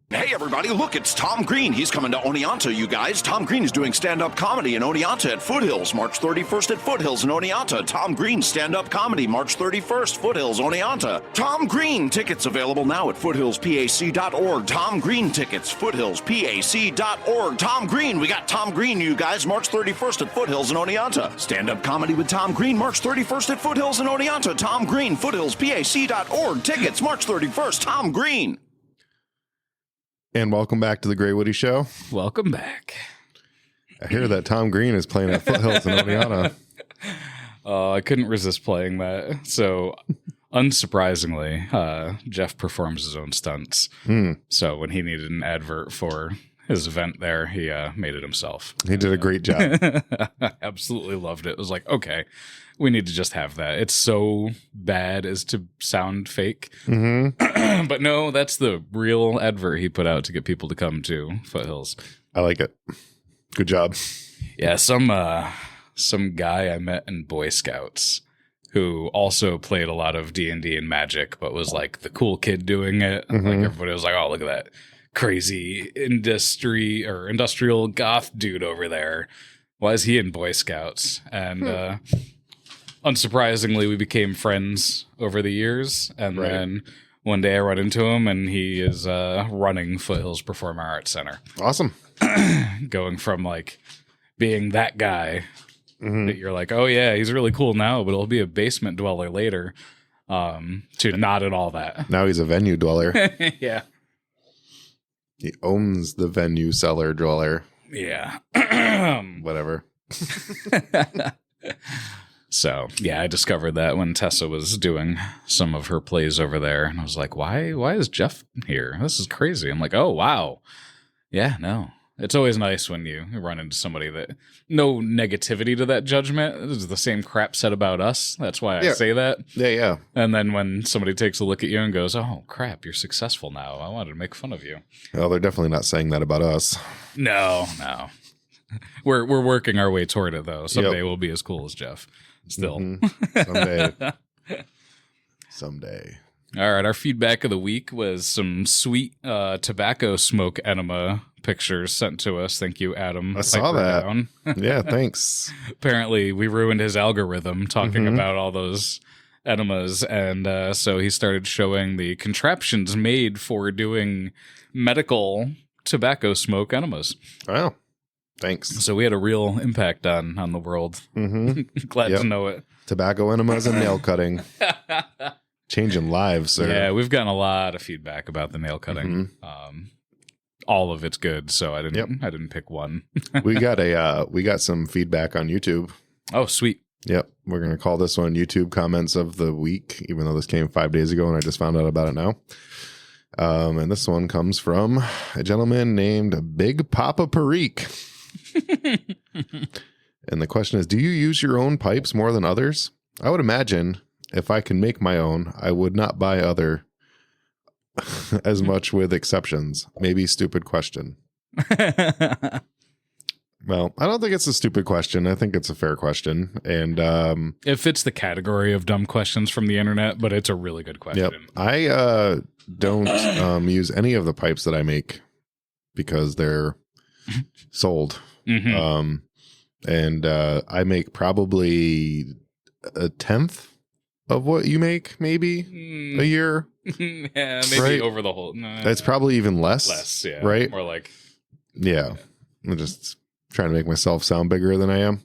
Hey everybody, look, it's Tom Green. He's coming to Oneonta, you guys. Tom Green is doing stand-up comedy in Oneonta at Foothills, March 31st at Foothills in Oneonta. Tom Green stand-up comedy, March 31st, Foothills, Oneonta. Tom Green tickets available now at foothillspac.org. Tom Green tickets, foothillspac.org. Tom Green, we got Tom Green, you guys, March 31st at Foothills in Oneonta. Stand-up comedy with Tom Green, March 31st at Foothills in Oneonta. Tom Green, foothillspac.org. Tickets, March 31st, Tom Green. And welcome back to the Grey Woody Show. Welcome back. I hear that Tom Green is playing at Foothills in Oneonta. I couldn't resist playing that. So, unsurprisingly, Jeff performs his own stunts. So when he needed an advert for his vent there. He made it himself. He did a great job. Absolutely loved it. It was like, okay, we need to just have that. It's so bad as to sound fake. Mm-hmm. But no, that's the real advert he put out to get people to come to Foothills. I like it. Good job. Yeah, some guy I met in Boy Scouts who also played a lot of D&D and Magic, but was like the cool kid doing it. Mm-hmm. Like everybody was like, oh, look at that crazy industrial goth dude over there. Why is he in Boy Scouts? And unsurprisingly, we became friends over the years. And then one day I run into him, and he is running Foothills Performing Arts Center. Awesome. Going from like being that guy that you're like, oh yeah, he's really cool now, but he'll be a basement dweller later, to not at all that. Now he's a venue dweller. Yeah. He owns the venue cellar dweller. Yeah. Whatever. So, yeah, I discovered that when Tessa was doing some of her plays over there. And I was like, why is Jeff here? This is crazy. I'm like, oh, wow. Yeah, no. It's always nice when you run into somebody that, no negativity to that judgment. This is the same crap said about us. That's why I say that. Yeah. And then when somebody takes a look at you and goes, oh, crap, you're successful now. I wanted to make fun of you. Well, they're definitely not saying that about us. No. We're working our way toward it, though. Someday we'll be as cool as Jeff. Still. Mm-hmm. Someday. All right. Our feedback of the week was some sweet tobacco smoke enema pictures sent to us. Thank you, Adam. I saw that. Yeah, thanks. Apparently, we ruined his algorithm talking about all those enemas. And so he started showing the contraptions made for doing medical tobacco smoke enemas. Wow. Thanks. So we had a real impact on the world. Mm-hmm. Glad to know it. Tobacco enemas and nail cutting. Changing lives, sir. Yeah, we've gotten a lot of feedback about the nail cutting. All of it's good, so I didn't pick one. we got some feedback on YouTube. Oh, sweet. Yep. We're going to call this one YouTube comments of the week, even though this came 5 days ago and I just found out about it now. And this one comes from a gentleman named Big Papa Perique. And the question is, do you use your own pipes more than others? I would imagine if I can make my own, I would not buy other as much, with exceptions. Maybe stupid question. Well, I don't think it's a stupid question. I think it's a fair question. And it fits the category of dumb questions from the internet, but it's a really good question. Yep. I don't use any of the pipes that I make because they're sold. Mm-hmm. And I make probably a tenth of what you make, maybe a year. Yeah, maybe over the whole. No, it's probably even less. Less, yeah. Right? More like. Yeah. I'm just trying to make myself sound bigger than I am.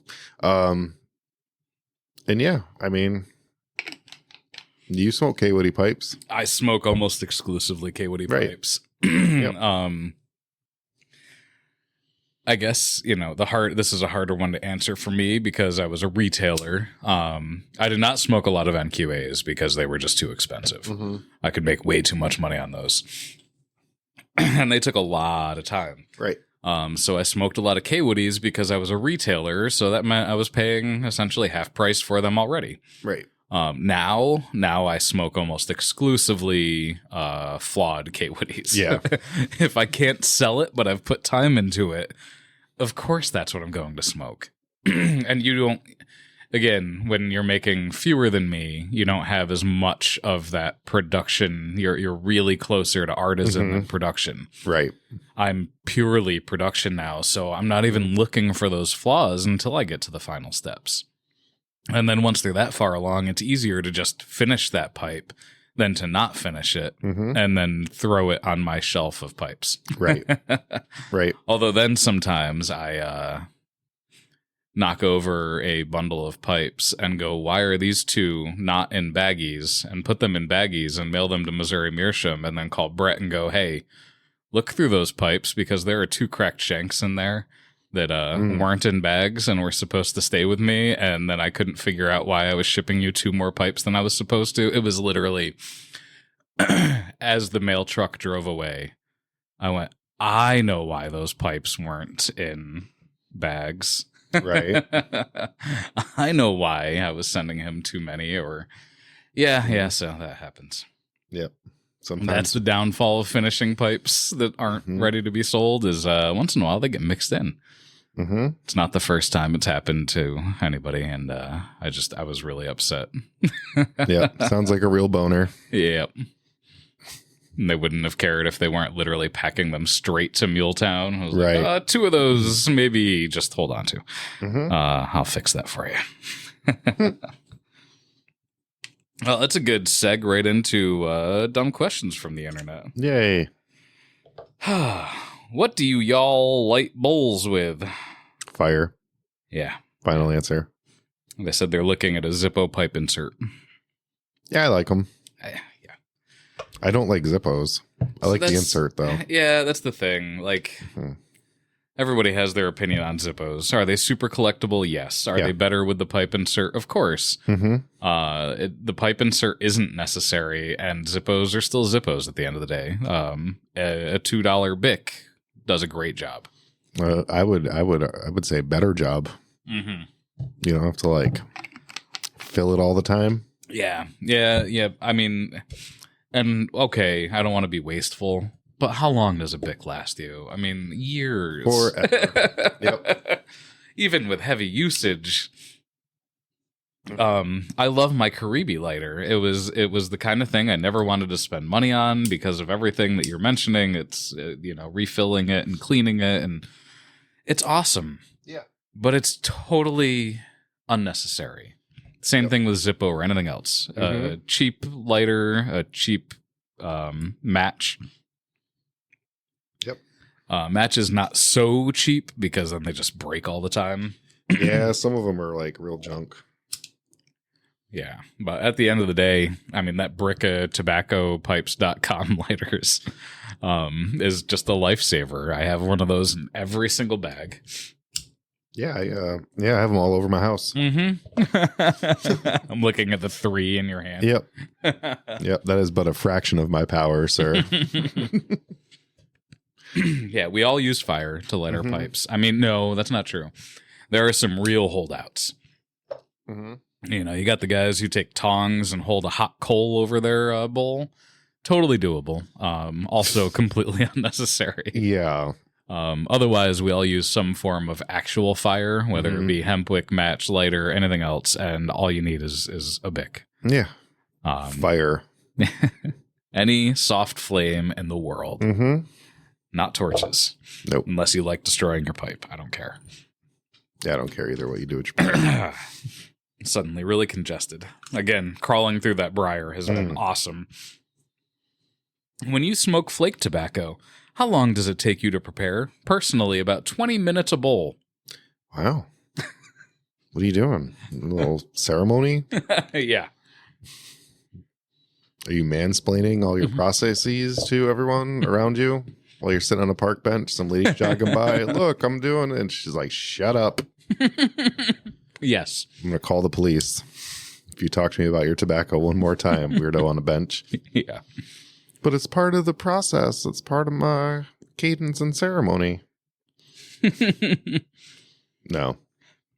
And yeah, I mean, do you smoke K-Woody pipes? I smoke almost exclusively K-Woody pipes. Yep. I guess, this is a harder one to answer for me because I was a retailer. I did not smoke a lot of NQAs because they were just too expensive. Mm-hmm. I could make way too much money on those. And they took a lot of time. Right. So I smoked a lot of K-Woodies because I was a retailer. So that meant I was paying essentially half price for them already. Right. Now I smoke almost exclusively flawed K-Woodies. Yeah. If I can't sell it, but I've put time into it, of course that's what I'm going to smoke. And you don't, again, when you're making fewer than me, you don't have as much of that production. You're really closer to artisan than production. Right. I'm purely production now, so I'm not even looking for those flaws until I get to the final steps. And then once they're that far along, it's easier to just finish that pipe than to not finish it and then throw it on my shelf of pipes. Right. Right. Although then sometimes I knock over a bundle of pipes and go, why are these two not in baggies? And put them in baggies and mail them to Missouri Meerschaum, and then call Brett and go, hey, look through those pipes because there are 2 cracked shanks in there that weren't in bags and were supposed to stay with me, and then I couldn't figure out why I was shipping you 2 more pipes than I was supposed to. It was literally, as the mail truck drove away, I went, I know why those pipes weren't in bags. Right. I know why I was sending him too many, or yeah, so that happens. Yep. Sometimes. That's the downfall of finishing pipes that aren't ready to be sold, is once in a while they get mixed in. Mm-hmm. It's not the first time it's happened to anybody, and I was really upset. Yeah, sounds like a real boner. Yep. And they wouldn't have cared if they weren't literally packing them straight to Muletown. I was Right. like, 2 of those, maybe just hold on to. Mm-hmm. I'll fix that for you. Well, that's a good seg right into dumb questions from the internet. Yay. What do you y'all light bowls with? Fire. Yeah. Final answer. They said they're looking at a Zippo pipe insert. Yeah, I like them. Yeah. I don't like Zippos. I like the insert, though. Yeah, that's the thing. Like, everybody has their opinion on Zippos. Are they super collectible? Yes. Are they better with the pipe insert? Of course. Mm-hmm. The pipe insert isn't necessary, and Zippos are still Zippos at the end of the day. A $2 Bic does a great job. I would say better job. Mm-hmm. You don't have to like fill it all the time. Yeah. I mean, and okay, I don't want to be wasteful, but how long does a Bic last you? I mean, years. Forever. Yep. Even with heavy usage. I love my Karibi lighter. It was the kind of thing I never wanted to spend money on because of everything that you're mentioning. It's refilling it and cleaning it, and it's awesome. Yeah. But it's totally unnecessary. Same thing with Zippo or anything else. A cheap lighter, a cheap match. Yep. Match is not so cheap because then they just break all the time. Yeah, some of them are like real junk. Yeah, but at the end of the day, I mean, that Bricka tobaccopipes.com lighters is just a lifesaver. I have one of those in every single bag. Yeah, I have them all over my house. Mm-hmm. I'm looking at the 3 in your hand. Yep. Yep, that is but a fraction of my power, sir. Yeah, we all use fire to light our pipes. I mean, no, that's not true. There are some real holdouts. Mm-hmm. You got the guys who take tongs and hold a hot coal over their bowl. Totally doable. Also completely unnecessary. Yeah. Otherwise, we all use some form of actual fire, whether it be hemp wick, match, lighter, anything else, and all you need is a Bic. Yeah. Fire. Any soft flame in the world. Mm-hmm. Not torches. Nope. Unless you like destroying your pipe. I don't care. Yeah, I don't care either what you do with your pipe. Suddenly really congested. Again, crawling through that briar has been awesome. When you smoke flake tobacco, how long does it take you to prepare? Personally, about 20 minutes a bowl. Wow. What are you doing? A little ceremony? Yeah. Are you mansplaining all your processes to everyone around you while you're sitting on a park bench? Some lady's jogging by. Look, I'm doing it. And she's like, shut up. Yes. I'm going to call the police if you talk to me about your tobacco one more time, weirdo on a bench. Yeah. But it's part of the process. It's part of my cadence and ceremony. No.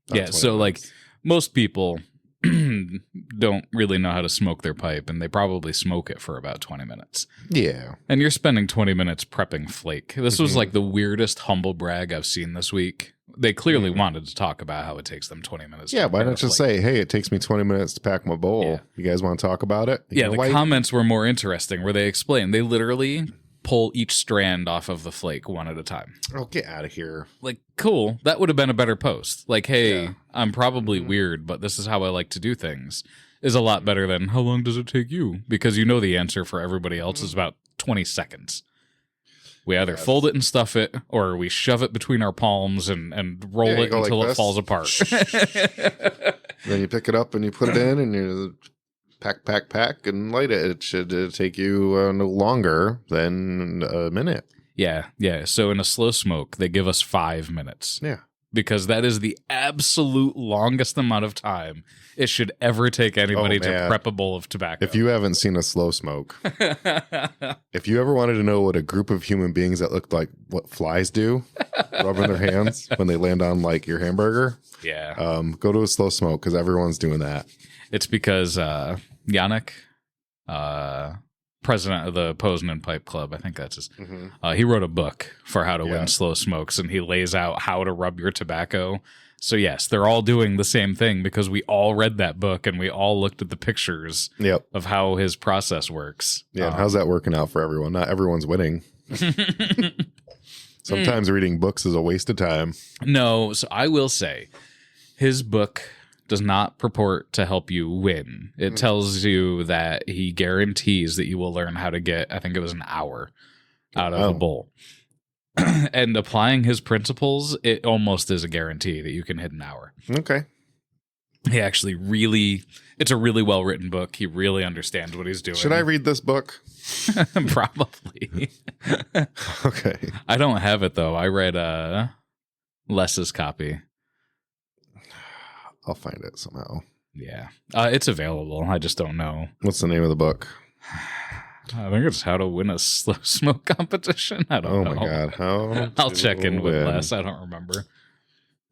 Yeah, so like most people don't really know how to smoke their pipe, and they probably smoke it for about 20 minutes. Yeah. And you're spending 20 minutes prepping flake. This was like the weirdest humble brag I've seen this week. They clearly wanted to talk about how it takes them 20 minutes. Yeah, why not just say, hey, it takes me 20 minutes to pack my bowl. Yeah. You guys want to talk about it? The comments were more interesting where they explained. They literally pull each strand off of the flake one at a time. Oh, get out of here. Like, cool. That would have been a better post. Like, hey, I'm probably weird, but this is how I like to do things. Is a lot better than, how long does it take you? Because you know the answer for everybody else is about 20 seconds. We either fold it and stuff it, or we shove it between our palms and roll it until it falls apart. Then you pick it up and you put it in and you pack, and light it. It should take you no longer than a minute. Yeah. So in a slow smoke, they give us 5 minutes. Yeah. because that is the absolute longest amount of time it should ever take anybody to prep a bowl of tobacco. If you haven't seen a slow smoke, if you ever wanted to know what a group of human beings that look like what flies do, rubbing their hands when they land on like your hamburger, go to a slow smoke because everyone's doing that. It's because Yannick, president of the Poznan Pipe Club, I think that's his. He wrote a book for how to win slow smokes, and he lays out how to rub your tobacco. So yes, they're all doing the same thing because we all read that book and we all looked at the pictures of how his process works. Yeah, and how's that working out for everyone? Not everyone's winning. Sometimes reading books is a waste of time. No, so I will say his book does not purport to help you win. It tells you that he guarantees that you will learn how to get, I think it was an hour out of a bowl. And applying his principles, it almost is a guarantee that you can hit an hour. Okay. He actually it's a really well-written book. He really understands what he's doing. Should I read this book? Probably. Okay. I don't have it, though. I read Les's copy. I'll find it somehow. Yeah. It's available. I just don't know. What's the name of the book? I think it's How to Win a Slow Smoke Competition. I don't know. Oh, my God. How I'll check in with Les. I don't remember.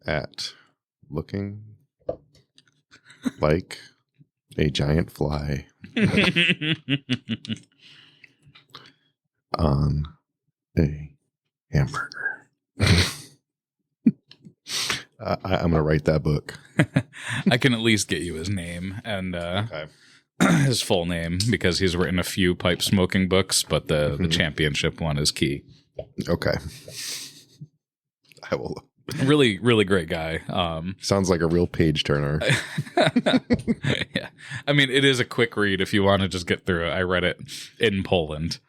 At looking like a giant fly on a hamburger. I'm going to write that book. I can at least get you his name and his full name because he's written a few pipe smoking books, but the championship one is key. Okay. I will. Really, really great guy. Sounds like a real page turner. Yeah. I mean, it is a quick read if you want to just get through it. I read it in Poland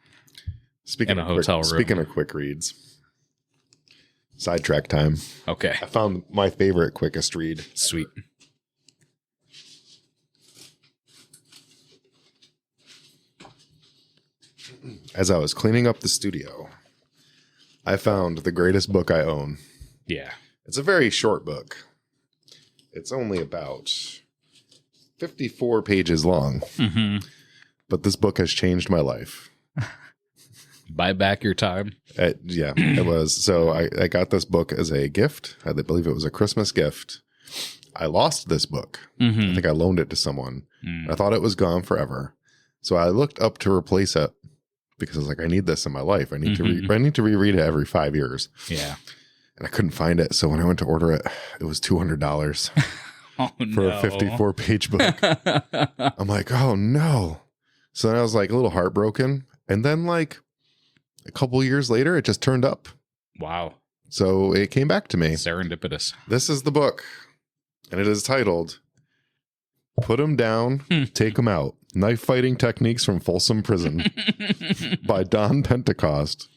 in a hotel room. Speaking of quick reads, sidetrack time. Okay. I found my favorite quickest read. Sweet. As I was cleaning up the studio, I found the greatest book I own. Yeah. It's a very short book. It's only about 54 pages long. But this book has changed my life. Buy back your time. Yeah, it was. So I got this book as a gift. I believe it was a Christmas gift. I lost this book. I think I loaned it to someone. I thought it was gone forever. So I looked up to replace it because I was like, I need this in my life. I need to reread it every 5 years. Yeah. And I couldn't find it. So when I went to order it, it was $200 for a 54-page book. I'm like, oh, no. So then I was like a little heartbroken. And then like a couple years later, it just turned up. Wow. So it came back to me. Serendipitous. This is the book. And it is titled, Put 'em Down, Take 'em Out. Knife Fighting Techniques from Folsom Prison by Don Pentecost.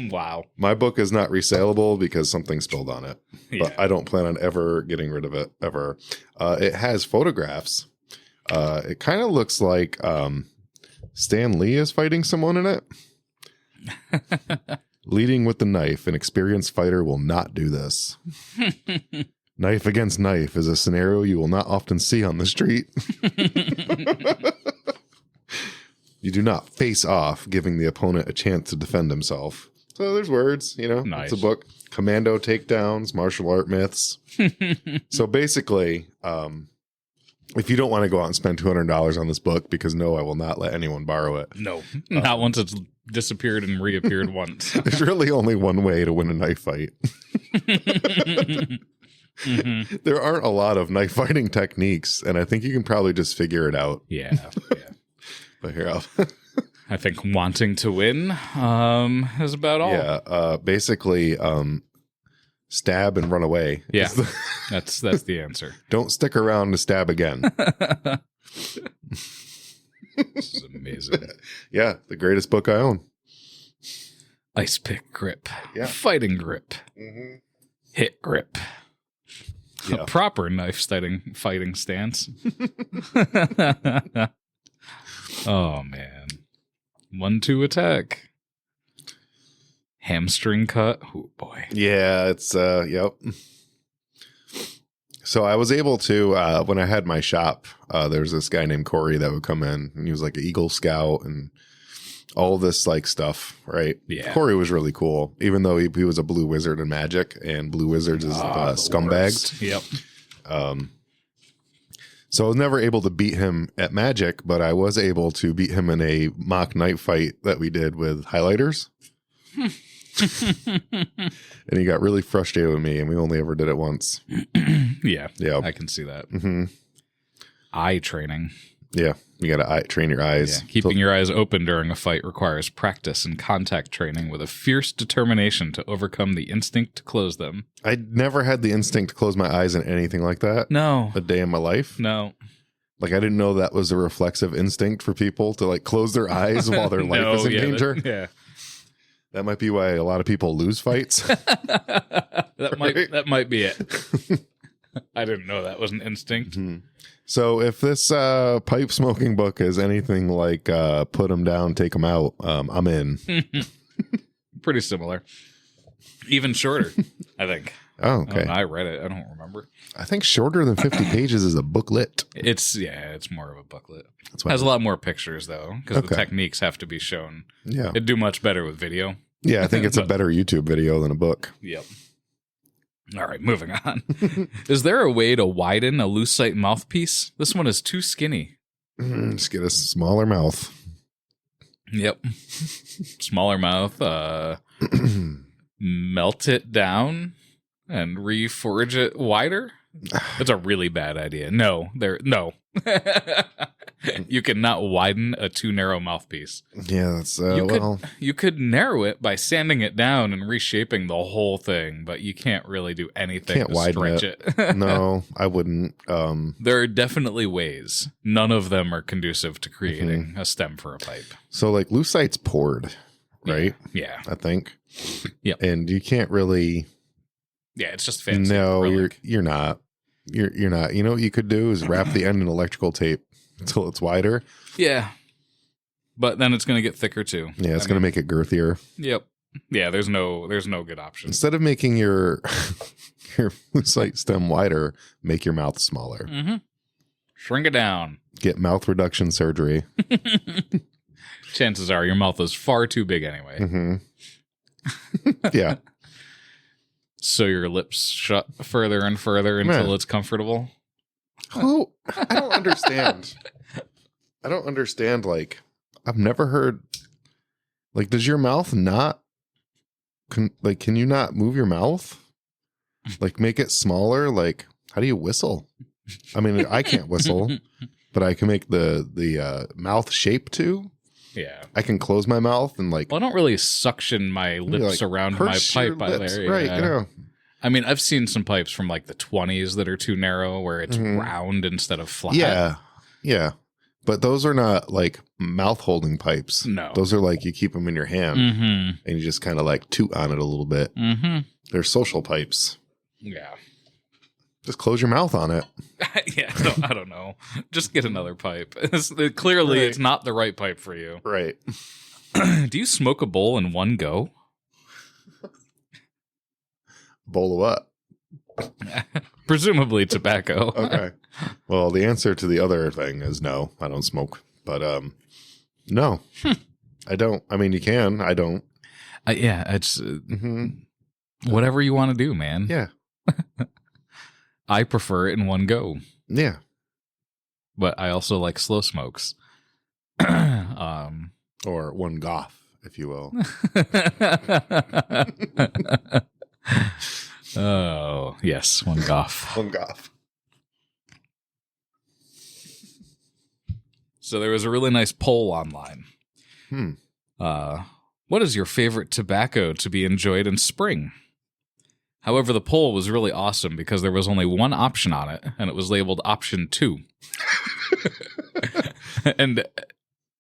Wow. My book is not resaleable because something spilled on it. But I don't plan on ever getting rid of it, ever. It has photographs. It kind of looks like Stan Lee is fighting someone in it. Leading with the knife. An experienced fighter will not do this. Knife against knife is a scenario you will not often see on the street. You do not face off, giving the opponent a chance to defend himself. So there's words, you know. Nice. It's a book. Commando takedowns, martial art myths. So basically, if you don't want to go out and spend $200 on this book, because no, I will not let anyone borrow it. No, not once it's disappeared and reappeared once. There's really only one way to win a knife fight. There aren't a lot of knife fighting techniques, and I think you can probably just figure it out. Yeah. But here, I think wanting to win is about all. Yeah, basically, stab and run away. Yeah, that's the answer. Don't stick around to stab again. This is amazing. Yeah, the greatest book I own. Ice pick grip. Yeah. Fighting grip. Hit grip. Yeah. A proper knife fighting stance. Oh man. 1-2 attack. Hamstring cut. Oh boy. Yeah, it's yep. So I was able to when I had my shop, there was this guy named Corey that would come in, and he was like an Eagle Scout and all this like stuff, right? Yeah. Corey was really cool, even though he was a blue wizard in Magic, and blue wizards is scumbags. Yep. So I was never able to beat him at Magic, but I was able to beat him in a mock night fight that we did with highlighters. And he got really frustrated with me, and we only ever did it once. Yeah. I can see that. Mm-hmm. Eye training. Yeah, you got to train your eyes. Yeah. Keeping your eyes open during a fight requires practice and contact training with a fierce determination to overcome the instinct to close them. I never had the instinct to close my eyes in anything like that. No. A day in my life. No. Like, I didn't know that was a reflexive instinct for people to like close their eyes while their life is in danger. That might be why a lot of people lose fights. That might be it. I didn't know that was an instinct. Mm-hmm. So if this pipe smoking book is anything like Put Them Down, Take Them Out, I'm in. Pretty similar. Even shorter, I think. Oh, okay. I read it. I don't remember. I think shorter than 50 pages is a booklet. It's more of a booklet. That's Has a lot more pictures, though, because the techniques have to be shown. Yeah. It'd do much better with video. Yeah, I think it's a better YouTube video than a book. Yep. All right, moving on. Is there a way to widen a lucite mouthpiece? This one is too skinny. Just get a smaller mouth. Yep. Smaller mouth. Melt it down and reforge it wider. That's a really bad idea. No. You cannot widen a too narrow mouthpiece. Yeah, that's you could narrow it by sanding it down and reshaping the whole thing, but you can't really do anything to stretch it. No, I wouldn't. There are definitely ways. None of them are conducive to creating a stem for a pipe. So like lucite's poured, right? Yeah. I think. Yeah. And you can't really. Yeah, it's just fancy. No, you're not. You're not. You know what you could do is wrap the end in electrical tape until it's wider. Yeah. But then it's going to get thicker too. Yeah, it's going to make it girthier. Yep. Yeah, there's no good option. Instead of making your lucite stem wider, make your mouth smaller. Mm-hmm. Shrink it down. Get mouth reduction surgery. Chances are your mouth is far too big anyway. Mm-hmm. Yeah. So your lips shut further and further until it's comfortable. Oh, I don't understand. I don't understand. Like, I've never heard. Like, does your mouth not? Can you not move your mouth? Like, make it smaller. Like, how do you whistle? I mean, I can't whistle, but I can make the mouth shape too. Yeah, I can close my mouth and like. Well, I don't really suction my lips around my pipe either. Right, yeah. I mean, I've seen some pipes from like the 20s that are too narrow, where it's round instead of flat. Yeah. But those are not like mouth holding pipes. No, those are like you keep them in your hand and you just kind of like toot on it a little bit. Mm-hmm. They're social pipes. Yeah. Just close your mouth on it. Yeah, I don't know. Just get another pipe. Clearly, It's not the right pipe for you. Right. Do you smoke a bowl in one go? Bowl of what? Presumably tobacco. Okay. Well, the answer to the other thing is no. I don't smoke. But no. I don't. I mean, you can. I don't. Yeah, it's whatever you want to do, man. Yeah. I prefer it in one go. Yeah. But I also like slow smokes. Or one goff, if you will. Oh, yes, one goff. One goff. So there was a really nice poll online. What is your favorite tobacco to be enjoyed in spring? However, the poll was really awesome because there was only one option on it, and it was labeled option 2. And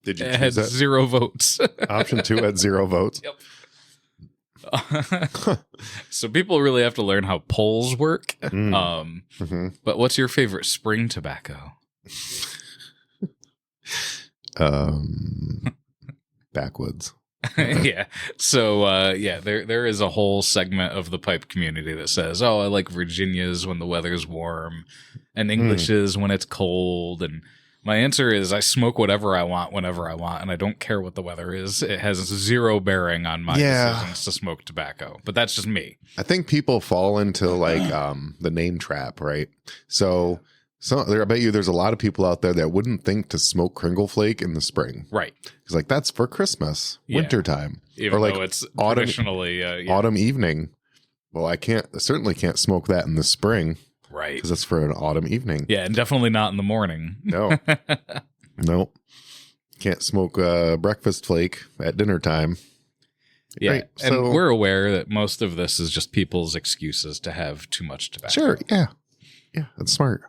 Did you it had 0 votes. Option 2 had 0 votes. Yep. So people really have to learn how polls work. But what's your favorite spring tobacco? Backwoods. Yeah. So, there is a whole segment of the pipe community that says, oh, I like Virginias when the weather's warm and Englishes when it's cold. And my answer is I smoke whatever I want whenever I want, and I don't care what the weather is. It has zero bearing on my decisions to smoke tobacco, but that's just me. I think people fall into like the name trap, right? So I bet you there's a lot of people out there that wouldn't think to smoke Kringle Flake in the spring. Right. It's like, that's for Christmas, wintertime. Even or like though it's autumn, traditionally... autumn evening. Well, I certainly can't smoke that in the spring. Right. Because it's for an autumn evening. Yeah, and definitely not in the morning. No. No. Can't smoke breakfast flake at dinner time. Yeah, right, and we're aware that most of this is just people's excuses to have too much tobacco. Sure, yeah. Yeah, that's smart.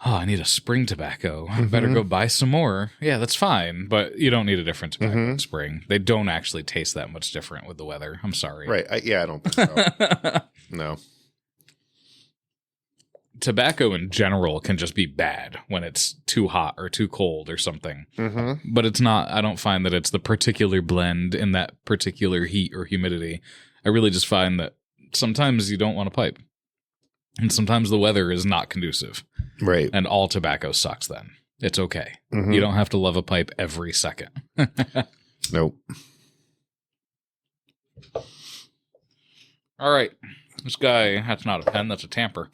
Oh, I need a spring tobacco. I better go buy some more. Yeah, that's fine, but you don't need a different tobacco in spring. They don't actually taste that much different with the weather. I'm sorry. Right. I don't think so. No. Tobacco in general can just be bad when it's too hot or too cold or something. But it's not, I don't find that it's the particular blend in that particular heat or humidity. I really just find that sometimes you don't want to pipe. And sometimes the weather is not conducive. Right. And all tobacco sucks then. It's okay. You don't have to love a pipe every second. Nope. All right. This guy, that's not a pen, that's a tamper.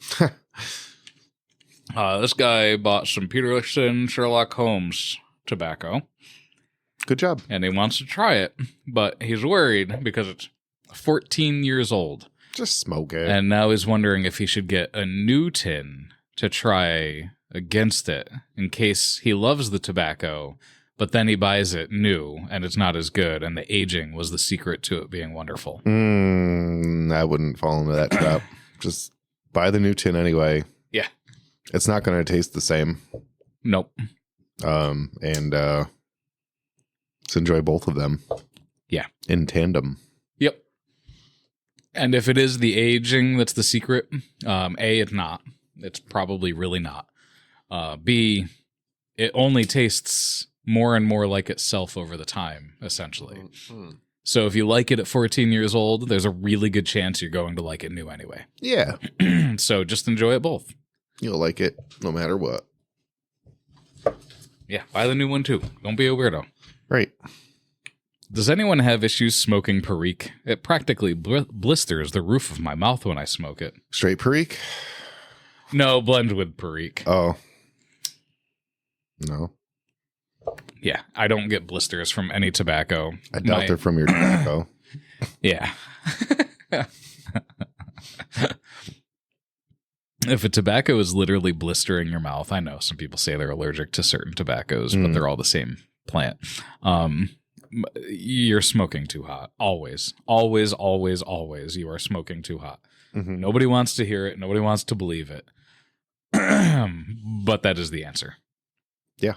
This guy bought some Peterson Sherlock Holmes tobacco. Good job. And he wants to try it, but he's worried because it's 14 years old. Just smoke it. And now he's wondering if he should get a new tin to try against it in case he loves the tobacco, but then he buys it new and it's not as good, and the aging was the secret to it being wonderful. I wouldn't fall into that trap. Just buy the new tin anyway. Yeah. It's not going to taste the same. Nope. And let's enjoy both of them. Yeah. In tandem. Yep. And if it is the aging that's the secret, A, it's not. It's probably really not. B, it only tastes more and more like itself over the time, essentially. So if you like it at 14 years old, there's a really good chance you're going to like it new anyway. Yeah. So just enjoy it both. You'll like it no matter what. Yeah, buy the new one too. Don't be a weirdo. Right. Does anyone have issues smoking Perique? It practically blisters the roof of my mouth when I smoke it. Straight Perique? No, blend with Perique. Oh. No. Yeah, I don't get blisters from any tobacco. I doubt they're from your tobacco. Yeah. If a tobacco is literally blistering your mouth, I know some people say they're allergic to certain tobaccos, but they're all the same plant. You're smoking too hot. Always, always, always, always. You are smoking too hot. Nobody wants to hear it. Nobody wants to believe it. But that is the answer. Yeah.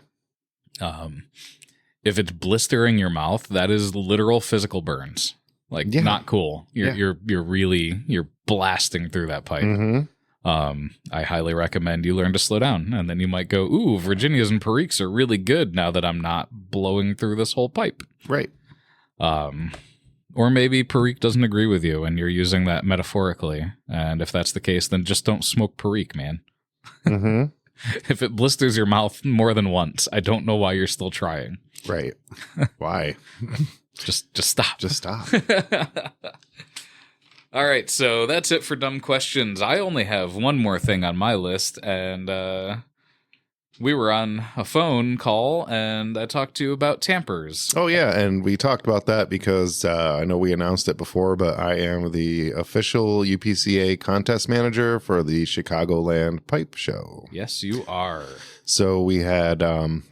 If it's blistering your mouth, that is literal physical burns. Like, not cool. You're blasting through that pipe. I highly recommend you learn to slow down, and then you might go, ooh, Virginias and Periques are really good now that I'm not blowing through this whole pipe. Right. Or maybe Perique doesn't agree with you and you're using that metaphorically. And if that's the case, then just don't smoke Perique, man. If it blisters your mouth more than once, I don't know why you're still trying. Right. Why? Just stop. Just stop. All right, so that's it for dumb questions. I only have one more thing on my list, and we were on a phone call, and I talked to you about tampers. Oh, yeah, and we talked about that because I know we announced it before, but I am the official UPCA contest manager for the Chicagoland Pipe Show. Yes, you are. So we had,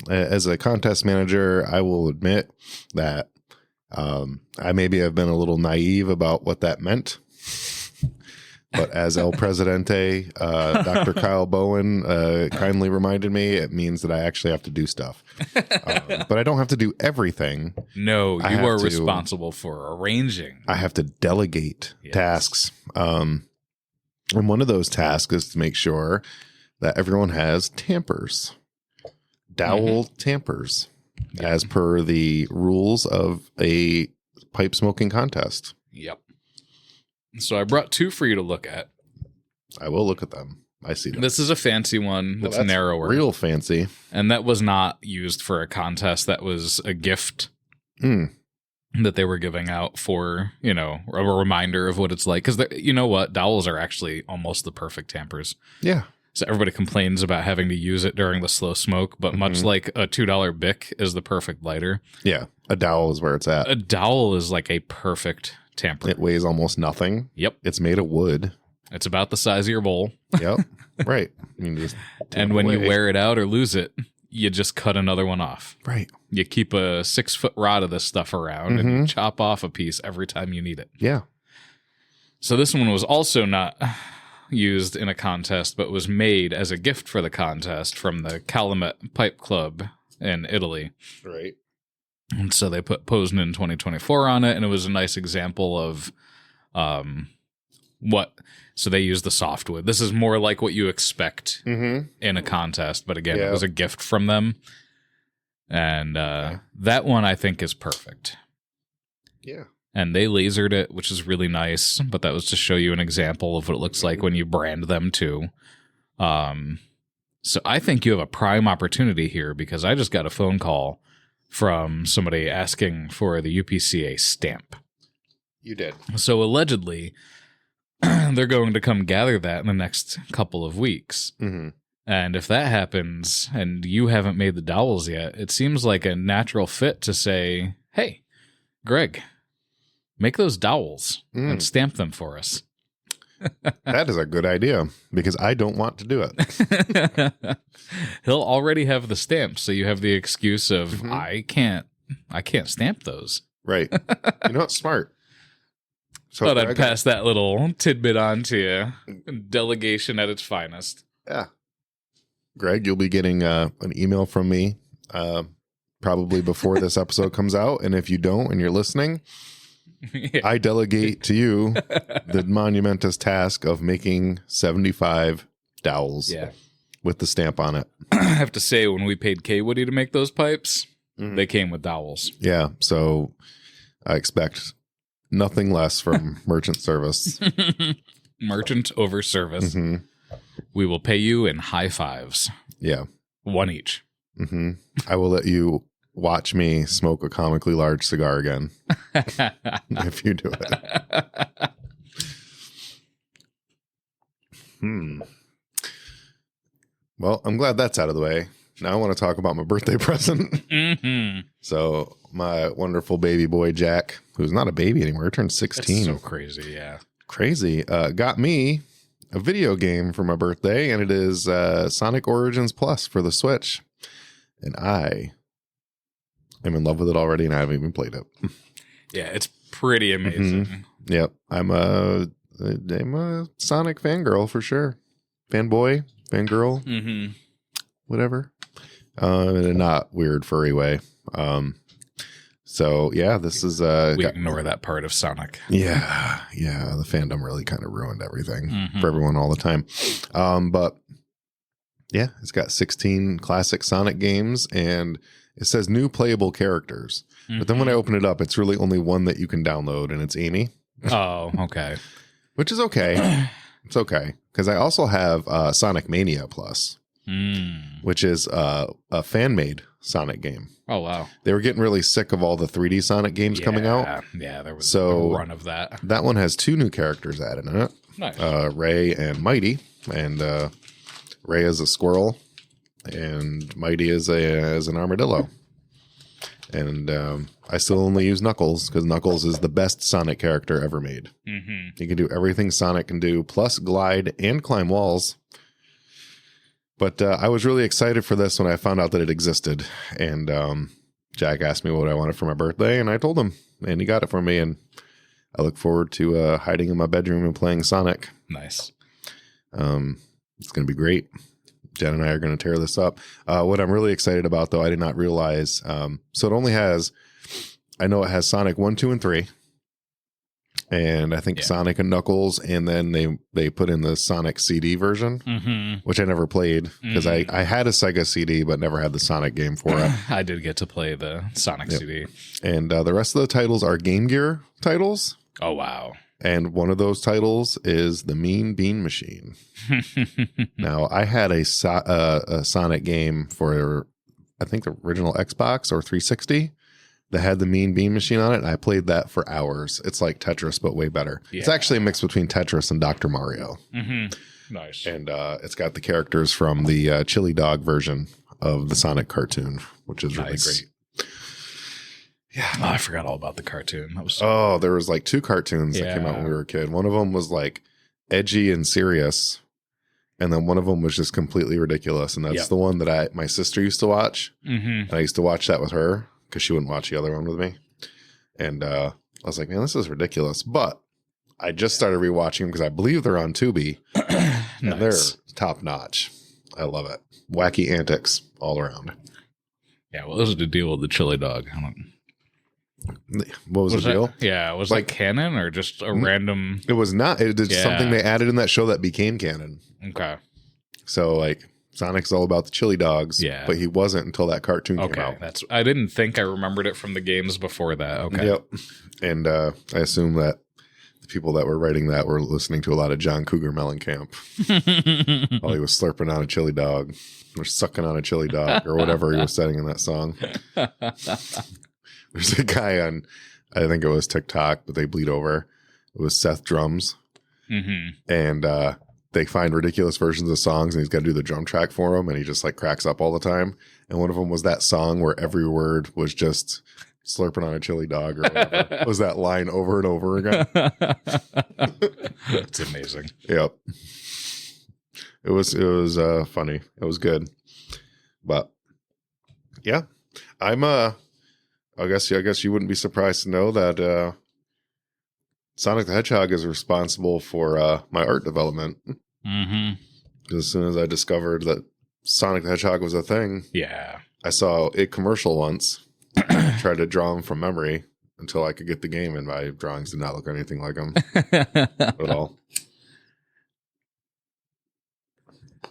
as a contest manager, I will admit that I maybe have been a little naive about what that meant. But as El Presidente, Dr. Kyle Bowen kindly reminded me, it means that I actually have to do stuff. But I don't have to do everything. No, you are responsible for arranging. I have to delegate tasks. And one of those tasks is to make sure that everyone has tampers. Dowel tampers. As per the rules of a pipe smoking contest. Yep. So I brought 2 for you to look at. I will look at them. I see them. This is a fancy one that's narrower. Real fancy. And that was not used for a contest. That was a gift that they were giving out for, a reminder of what it's like. Because you know what? Dowels are actually almost the perfect tampers. Yeah. So everybody complains about having to use it during the slow smoke, but much like a $2 Bic is the perfect lighter. Yeah. A dowel is where it's at. A dowel is like a perfect tamper. It weighs almost nothing. Yep. It's made of wood. It's about the size of your bowl. Yep. Right. And when you wear it out or lose it, you just cut another one off. Right. You keep a 6-foot rod of this stuff around and you chop off a piece every time you need it. Yeah. So this one was also not used in a contest, but was made as a gift for the contest from the Calumet Pipe Club in Italy. Right. And so they put Posen 2024 on it, and it was a nice example of so they use the softwood. This is more like what you expect in a contest, but again, it was a gift from them. And that one I think is perfect. Yeah. And they lasered it, which is really nice, but that was to show you an example of what it looks like when you brand them too. So I think you have a prime opportunity here because I just got a phone call from somebody asking for the UPCA stamp. You did. So allegedly, they're going to come gather that in the next couple of weeks. Mm-hmm. And if that happens and you haven't made the dowels yet, it seems like a natural fit to say, hey, Greg, make those dowels and stamp them for us. That is a good idea because I don't want to do it. He'll already have the stamps, so you have the excuse of I can't stamp those. Right. You know what's smart? So Thought I'd pass that little tidbit on to you. Delegation at its finest. Yeah. Greg, you'll be getting an email from me probably before this episode comes out. And if you don't and you're listening, I delegate to you the monumentous task of making 75 dowels with the stamp on it. I have to say, when we paid K Woody to make those pipes, they came with dowels. Yeah. So I expect nothing less from Merchant Service. Merchant over service. Mm-hmm. We will pay you in high fives. Yeah. One each. Mm-hmm. I will let you watch me smoke a comically large cigar again if you do it. Well, I'm glad that's out of the way. Now I want to talk about my birthday present. So my wonderful baby boy, Jack, who's not a baby anymore, turned 16. That's so crazy, yeah. Crazy. Got me a video game for my birthday, and it is Sonic Origins Plus for the Switch. And I am in love with it already, and I haven't even played it. Yeah, it's pretty amazing. Yep. I'm a Sonic fangirl for sure. Fanboy, fangirl, whatever. In a not weird furry way. So yeah, this is we ignore that part of Sonic. Yeah, the fandom really kind of ruined everything for everyone all the time. But yeah, it's got 16 classic Sonic games, and it says new playable characters. But then when I open it up, it's really only one that you can download, and it's Amy. Oh, okay. Which is okay. It's okay. Because I also have Sonic Mania Plus, which is a fan-made Sonic game. Oh, wow. They were getting really sick of all the 3D Sonic games coming out. Yeah, there was a run of that. That one has 2 new characters added in it. Nice. Ray and Mighty. And Ray is a squirrel, and Mighty is an armadillo. And I still only use Knuckles because Knuckles is the best Sonic character ever made. He can do everything Sonic can do, plus glide and climb walls. But I was really excited for this when I found out that it existed. And Jack asked me what I wanted for my birthday, and I told him. And he got it for me, and I look forward to hiding in my bedroom and playing Sonic. Nice. It's going to be great. Jen and I are going to tear this up. What I'm really excited about, though, I did not realize. So it only has, I know it has Sonic 1, 2, and 3. and I think Sonic and Knuckles, and then they put in the Sonic CD version, which I never played because I had a Sega CD but never had the Sonic game for it. I did get to play the Sonic CD. And the rest of the titles are Game Gear titles. Oh, wow. And one of those titles is the Mean Bean Machine. Now, I had a Sonic game for, I think, the original Xbox or 360 that had the Mean Bean Machine on it, and I played that for hours. It's like Tetris, but way better. Yeah. It's actually a mix between Tetris and Dr. Mario. Nice. And it's got the characters from the Chili Dog version of the Sonic cartoon, which is really great. Yeah. Oh, I forgot all about the cartoon. That was there was like 2 cartoons that came out when we were a kid. One of them was like edgy and serious, and then one of them was just completely ridiculous. And that's the one that my sister used to watch. And I used to watch that with her because she wouldn't watch the other one with me. And I was like, man, this is ridiculous. But I just started rewatching them because I believe they're on Tubi. And they're top notch. I love it. Wacky antics all around. Yeah, what was the deal with the Chili Dog? What was the deal? Yeah, was like canon or just a random? It was not. It's something they added in that show that became canon. Okay. So like Sonic's all about the chili dogs, but he wasn't until that cartoon came out. I didn't think I remembered it from the games before that. Okay. Yep. And I assume that the people that were writing that were listening to a lot of John Cougar Mellencamp while he was slurping on a chili dog or sucking on a chili dog or whatever he was saying in that song. There's a guy on, I think it was TikTok, but they bleed over. It was Seth Drums. And they find ridiculous versions of songs and he's got to do the drum track for them. And he just like cracks up all the time. And one of them was that song where every word was just slurping on a chili dog or whatever. It was that line over and over again. It's amazing. Yep. It was funny. It was good. But yeah, I guess you wouldn't be surprised to know that Sonic the Hedgehog is responsible for my art development. Because as soon as I discovered that Sonic the Hedgehog was a thing, I saw a commercial once. I tried to draw him from memory until I could get the game, and my drawings did not look anything like him at all.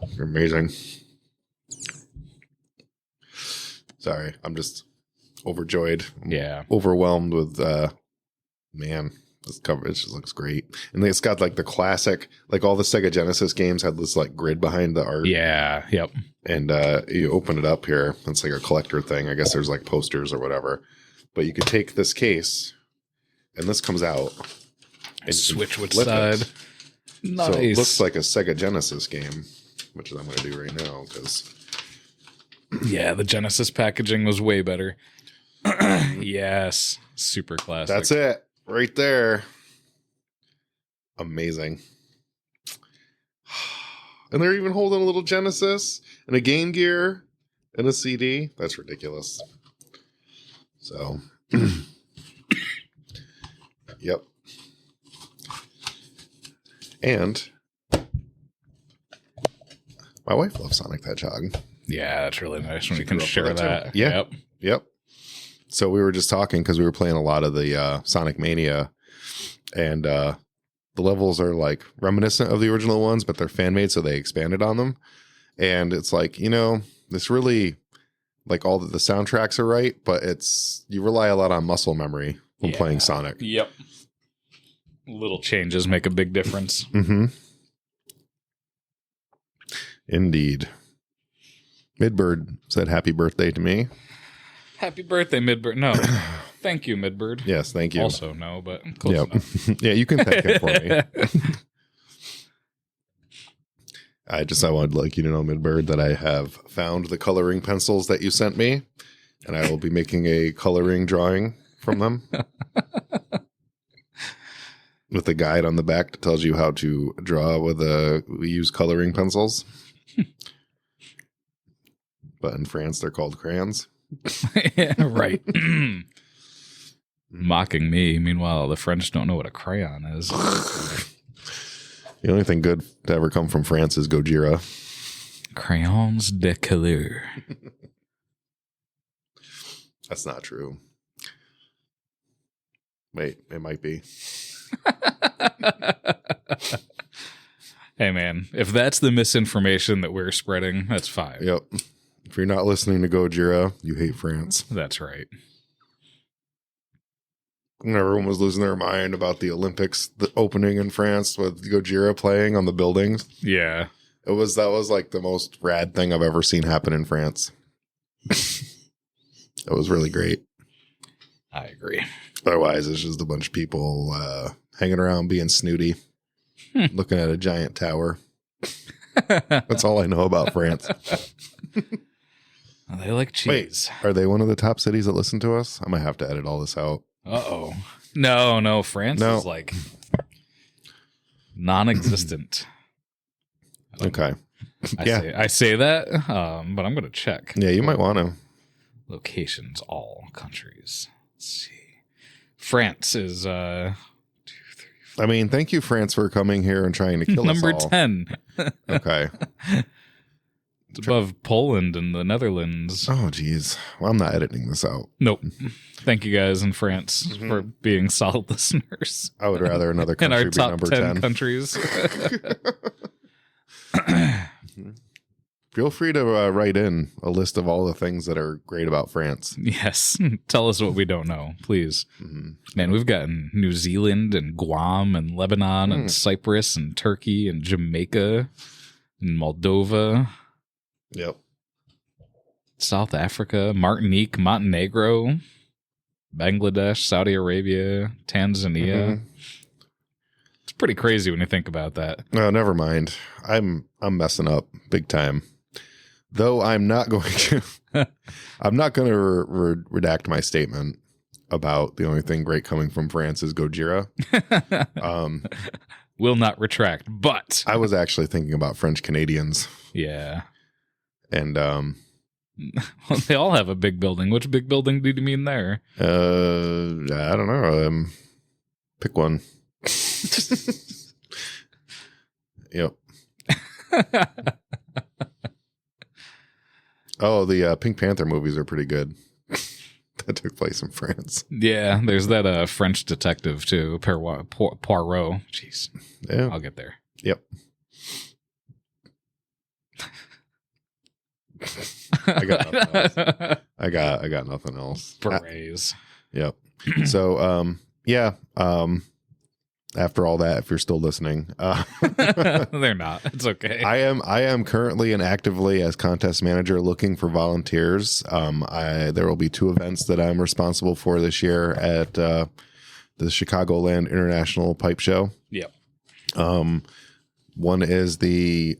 You're amazing. Sorry, I'm just overjoyed. Overwhelmed with man, this coverage just looks great. And it's got like the classic, like all the Sega Genesis games had this like grid behind the art. And you open it up here, it's like a collector thing. I guess there's like posters or whatever. But you could take this case and this comes out and switch which side. Nice. So it looks like a Sega Genesis game, which I'm going to do right now because the Genesis packaging was way better. Yes, super classic. That's it right there. Amazing. And they're even holding a little Genesis and a Game Gear and a CD. That's ridiculous. So, yep. And my wife loves Sonic the Hedgehog. Yeah, that's really nice when you can share that. Yeah. Yep. So we were just talking because we were playing a lot of the Sonic Mania, and the levels are like reminiscent of the original ones, but they're fan made, so they expanded on them. And it's like, this really, like all the soundtracks are right, but you rely a lot on muscle memory when playing Sonic. Yep. Little changes make a big difference. Indeed. Midbird said happy birthday to me. Happy birthday, Midbird. No. Thank you, Midbird. Yes, thank you. Also, no, but close enough. Yeah, you can thank him for me. I wanted like you to know, Midbird, that I have found the coloring pencils that you sent me, and I will be making a coloring drawing from them with a guide on the back that tells you how to draw we use coloring pencils. But in France, they're called crayons. Right. Mocking me. Meanwhile, the French don't know what a crayon is. The only thing good to ever come from France is Gojira. Crayons de couleur. That's not true. Wait, it might be. Hey, man, if that's the misinformation that we're spreading, that's fine. Yep. If you're not listening to Gojira, you hate France. That's right. When everyone was losing their mind about the Olympics, the opening in France with Gojira playing on the buildings. Yeah. That was like the most rad thing I've ever seen happen in France. That was really great. I agree. Otherwise, it's just a bunch of people hanging around being snooty, looking at a giant tower. That's all I know about France. They like cheese. Wait, are they one of the top cities that listen to us? I might have to edit all this out. Uh-oh. No, France is like non-existent. Okay. I say that, but I'm going to check. Yeah, you might want to. Locations, all countries. Let's see. France is 2, 3, 4. I mean, thank you, France, for coming here and trying to kill us all. Number 10. Okay. It's above Poland and the Netherlands. Oh, geez. Well, I'm not editing this out. Nope. Thank you guys in France for being solid listeners. I would rather another in country our be top number 10 10 countries. Feel free to write in a list of all the things that are great about France. Yes. Tell us what we don't know, please. Man, we've gotten New Zealand and Guam and Lebanon and Cyprus and Turkey and Jamaica and Moldova. Yep. South Africa, Martinique, Montenegro, Bangladesh, Saudi Arabia, Tanzania. It's pretty crazy when you think about that. No, never mind. I'm messing up big time. Though I'm not going to redact my statement about the only thing great coming from France is Gojira. Will not retract, but I was actually thinking about French Canadians. Yeah. And well, they all have a big building. Which big building did you mean there? I don't know. Pick one. Yep. Oh, the Pink Panther movies are pretty good. That took place in France. Yeah, there's that French detective too, Poirot. Jeez. Yeah. I'll get there. Yep. I got nothing else. I got nothing else. Berets. Yep. So, after all that, if you're still listening, they're not. It's okay. I am currently and actively as contest manager looking for volunteers. There will be 2 events that I'm responsible for this year at the Chicagoland International Pipe Show. Yep. One is the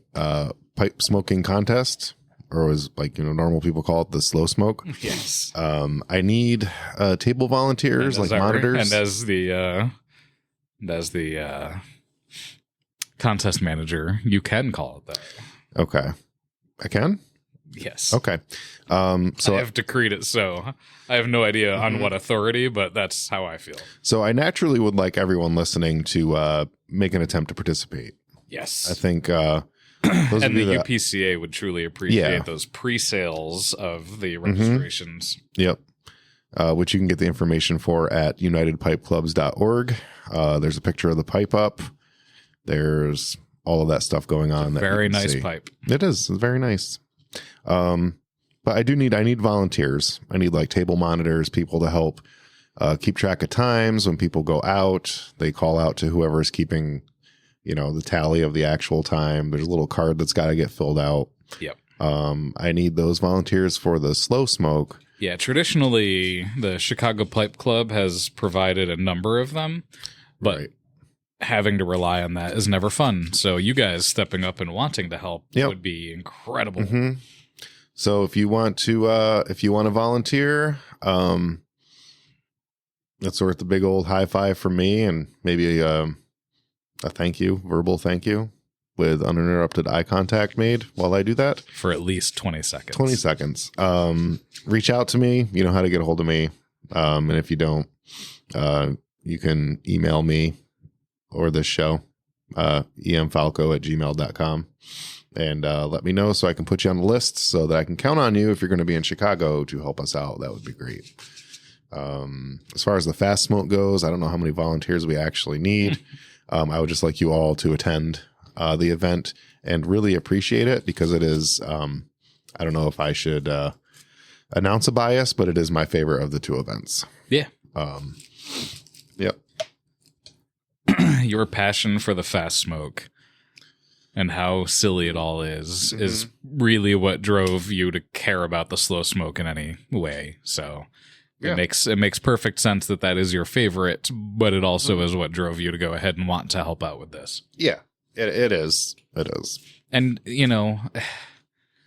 pipe smoking contest, or as normal people call it, the slow smoke. Yes. I need table volunteers, like monitors, and as the contest manager, you can call it that. Okay. I can? Yes. Okay. So I have decreed it so. I have no idea on what authority, but that's how I feel. So I naturally would like everyone listening to make an attempt to participate. Yes. I think and the UPCA would truly appreciate those pre-sales of the registrations. Yep. Which you can get the information for at unitedpipeclubs.org. There's a picture of the pipe up. There's all of that stuff going on. Very nice pipe. It is. It's very nice. But I need volunteers. I need like table monitors, people to help keep track of times. When people go out, they call out to whoever is keeping, the tally of the actual time. There's a little card that's got to get filled out. Yep. I need those volunteers for the slow smoke. Yeah, traditionally, the Chicago Pipe Club has provided a number of them, but having to rely on that is never fun. So you guys stepping up and wanting to help would be incredible. Mm-hmm. So if you want to volunteer, that's worth a big old high five from me, and maybe a verbal thank you with uninterrupted eye contact made while I do that. For at least 20 seconds. 20 seconds. Reach out to me. You know how to get a hold of me. And if you don't, you can email me or this show, emfalco@gmail.com, and let me know so I can put you on the list so that I can count on you if you're going to be in Chicago to help us out. That would be great. As far as the fast smoke goes, I don't know how many volunteers we actually need. I would just like you all to attend the event and really appreciate it, because it is, I don't know if I should announce a bias, but it is my favorite of the two events. Yeah. Yep. Your passion for the fast smoke and how silly it all is really what drove you to care about the slow smoke in any way. So it makes perfect sense that is your favorite, but it also is what drove you to go ahead and want to help out with this. Yeah, it is. It is. And, you know,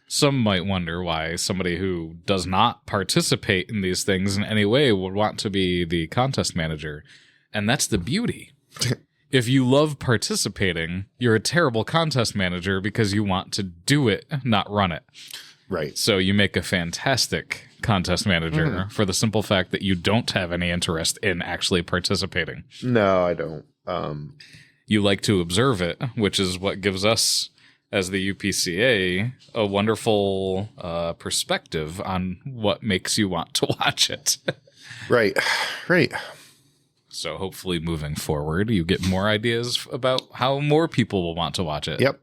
some might wonder why somebody who does not participate in these things in any way would want to be the contest manager. And that's the beauty. If you love participating, you're a terrible contest manager because you want to do it, not run it. Right. So you make a fantastic contest manager for the simple fact that you don't have any interest in actually participating. No, I don't. You like to observe it, which is what gives us, as the UPCA, a wonderful perspective on what makes you want to watch it. Right. So hopefully moving forward, you get more ideas about how more people will want to watch it. Yep.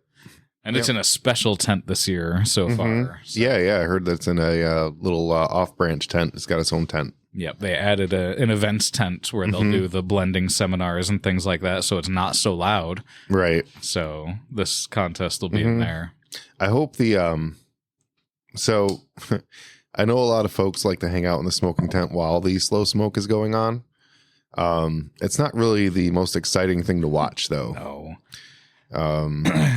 And it's in a special tent this year so far. So. Yeah. I heard that's in a little off-branch tent. It's got its own tent. Yep. They added an events tent where they'll do the blending seminars and things like that, so it's not so loud. Right. So this contest will be in there. I hope so I know a lot of folks like to hang out in the smoking tent while the slow smoke is going on. It's not really the most exciting thing to watch, though. No.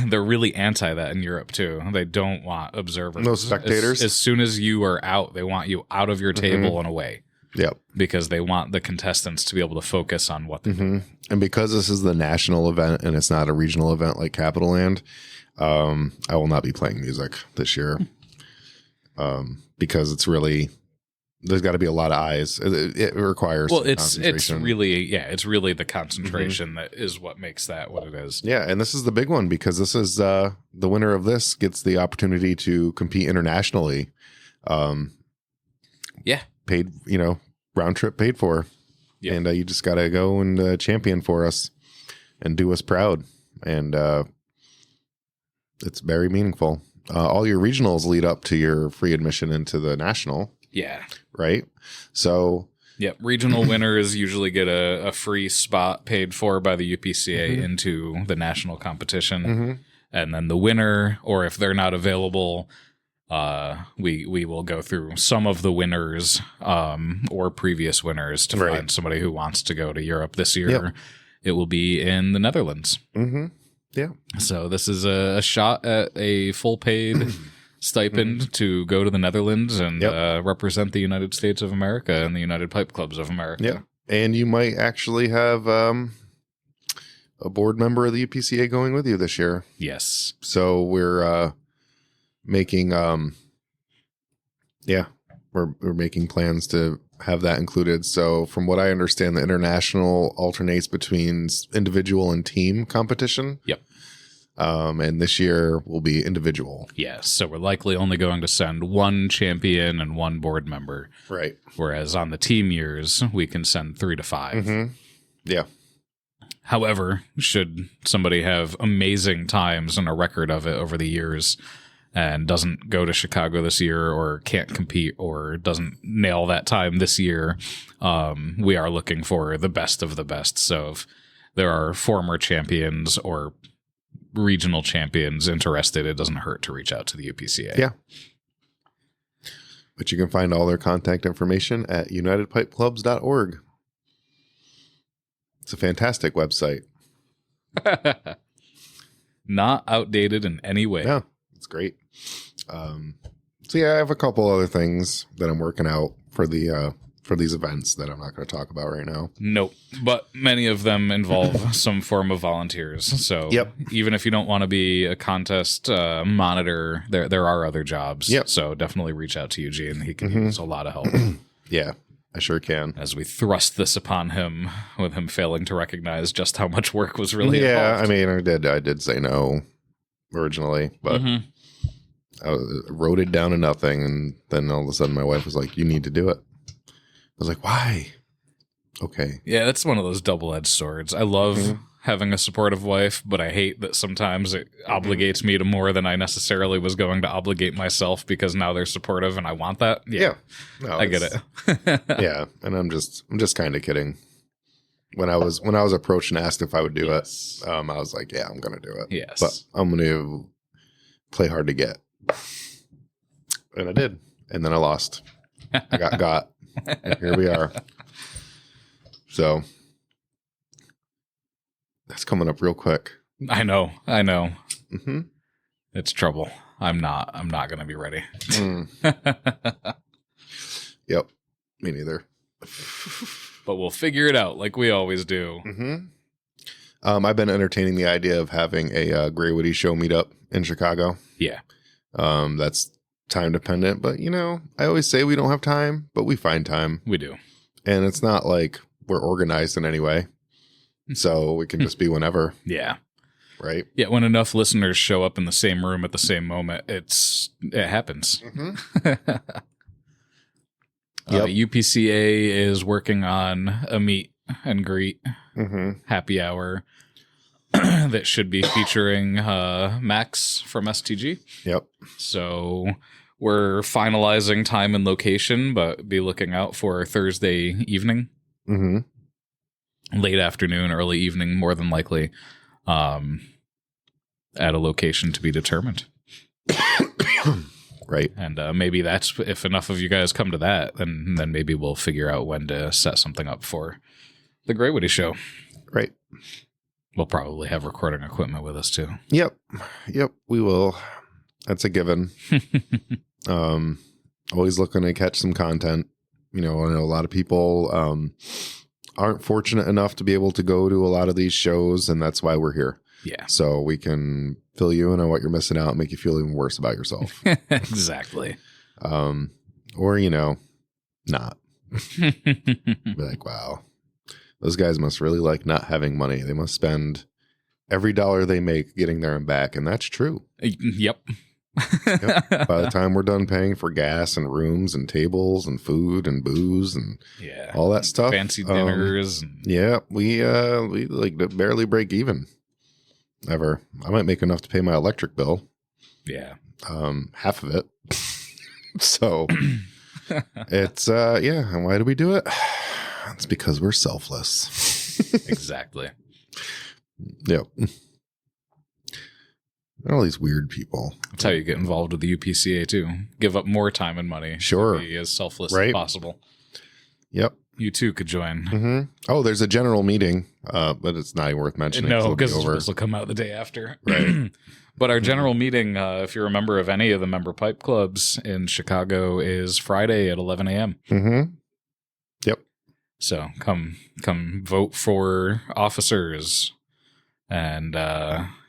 They're really anti that in Europe too. They don't want observers. No spectators. As soon as you are out, they want you out of your table and away. Yep. Because they want the contestants to be able to focus on what they're doing. And because this is the national event and it's not a regional event like Capital Land, I will not be playing music this year. Because it's really, there's got to be a lot of eyes. It requires it's really the concentration that is what makes that what it is. Yeah, and this is the big one, because this is the winner of this gets the opportunity to compete internationally. Paid, round trip paid for. Yep. And you just got to go and champion for us and do us proud. And it's very meaningful. All your regionals lead up to your free admission into the national. Yeah. Right. So. Yep. Regional winners usually get a free spot paid for by the UPCA into the national competition. And then the winner, or if they're not available, we will go through some of the winners or previous winners to find somebody who wants to go to Europe this year. Yep. It will be in the Netherlands. Yeah. So this is a shot at a full paid stipend to go to the Netherlands and represent the United States of America and the United Pipe Clubs of America. Yeah. And you might actually have a board member of the UPCA going with you this year. Yes. So we're making we're making plans to have that included. So from what I understand, the international alternates between individual and team competition. Yep. And this year will be individual. Yes. So we're likely only going to send one champion and one board member. Right. Whereas on the team years, we can send 3 to 5. Yeah. However, should somebody have amazing times and a record of it over the years and doesn't go to Chicago this year or can't compete or doesn't nail that time this year, we are looking for the best of the best. So if there are former champions or regional champions interested, it doesn't hurt to reach out to the UPCA. Yeah. But you can find all their contact information at unitedpipeclubs.org. It's a fantastic website. Not outdated in any way. No, it's great. So yeah, I have a couple other things that I'm working out for these events that I'm not going to talk about right now. Nope. But many of them involve some form of volunteers. So even if you don't want to be a contest monitor, there are other jobs. Yep. So definitely reach out to Eugene. He can use a lot of help. Yeah, I sure can. As we thrust this upon him, with him failing to recognize just how much work was really involved. I mean, I did say no originally, but I wrote it down to nothing, and then all of a sudden my wife was like, "You need to do it." was like, why? Okay. Yeah, that's one of those double-edged swords. I love having a supportive wife, but I hate that sometimes it obligates me to more than I necessarily was going to obligate myself because now they're supportive and I want that. Yeah. No, I get it. Yeah. And I'm just kind of kidding. When I was approached and asked if I would do it, I was like, yeah, I'm going to do it. Yes. But I'm going to play hard to get. And I did. And then I lost. I got. And here we are. So that's coming up real quick. I know. Mm-hmm. It's trouble. I'm not going to be ready. Yep. Me neither. But we'll figure it out like we always do. Mm-hmm. I've been entertaining the idea of having a Grey Woody Show meetup in Chicago. Yeah. That's time dependent, but I always say we don't have time, but we find time. We do. And it's not like we're organized in any way. So we can just be whenever. Yeah. Right. Yeah. When enough listeners show up in the same room at the same moment, it happens. Mm-hmm. UPCA is working on a meet and greet happy hour that should be featuring Max from STG. Yep. So we're finalizing time and location, but be looking out for Thursday evening, late afternoon, early evening, more than likely, at a location to be determined. Right. And maybe that's if enough of you guys come to that, then maybe we'll figure out when to set something up for the Grey Woody Show. Right. We'll probably have recording equipment with us too. Yep. We will. That's a given. Always looking to catch some content. I know a lot of people aren't fortunate enough to be able to go to a lot of these shows, and that's why we're here. Yeah. So we can fill you in on what you're missing out and make you feel even worse about yourself. Exactly. Or, not. Be like, wow, those guys must really like not having money. They must spend every dollar they make getting there and back. And that's true. Yep. By the time we're done paying for gas and rooms and tables and food and booze and all that stuff. Fancy dinners. We like barely break even. Ever. I might make enough to pay my electric bill. Yeah. Half of it. So it's and why do we do it? It's because we're selfless. Exactly. Yep. All these weird people. That's how you get involved with the UPCA too. Give up more time and money. Sure. To be as selfless as possible. Yep. You too could join. Mm-hmm. Oh, there's a general meeting, but it's not even worth mentioning. No, because this will come out the day after. Right. But our general meeting, if you're a member of any of the member pipe clubs in Chicago, is Friday at 11 a.m. Mm-hmm. Yep. So come vote for officers and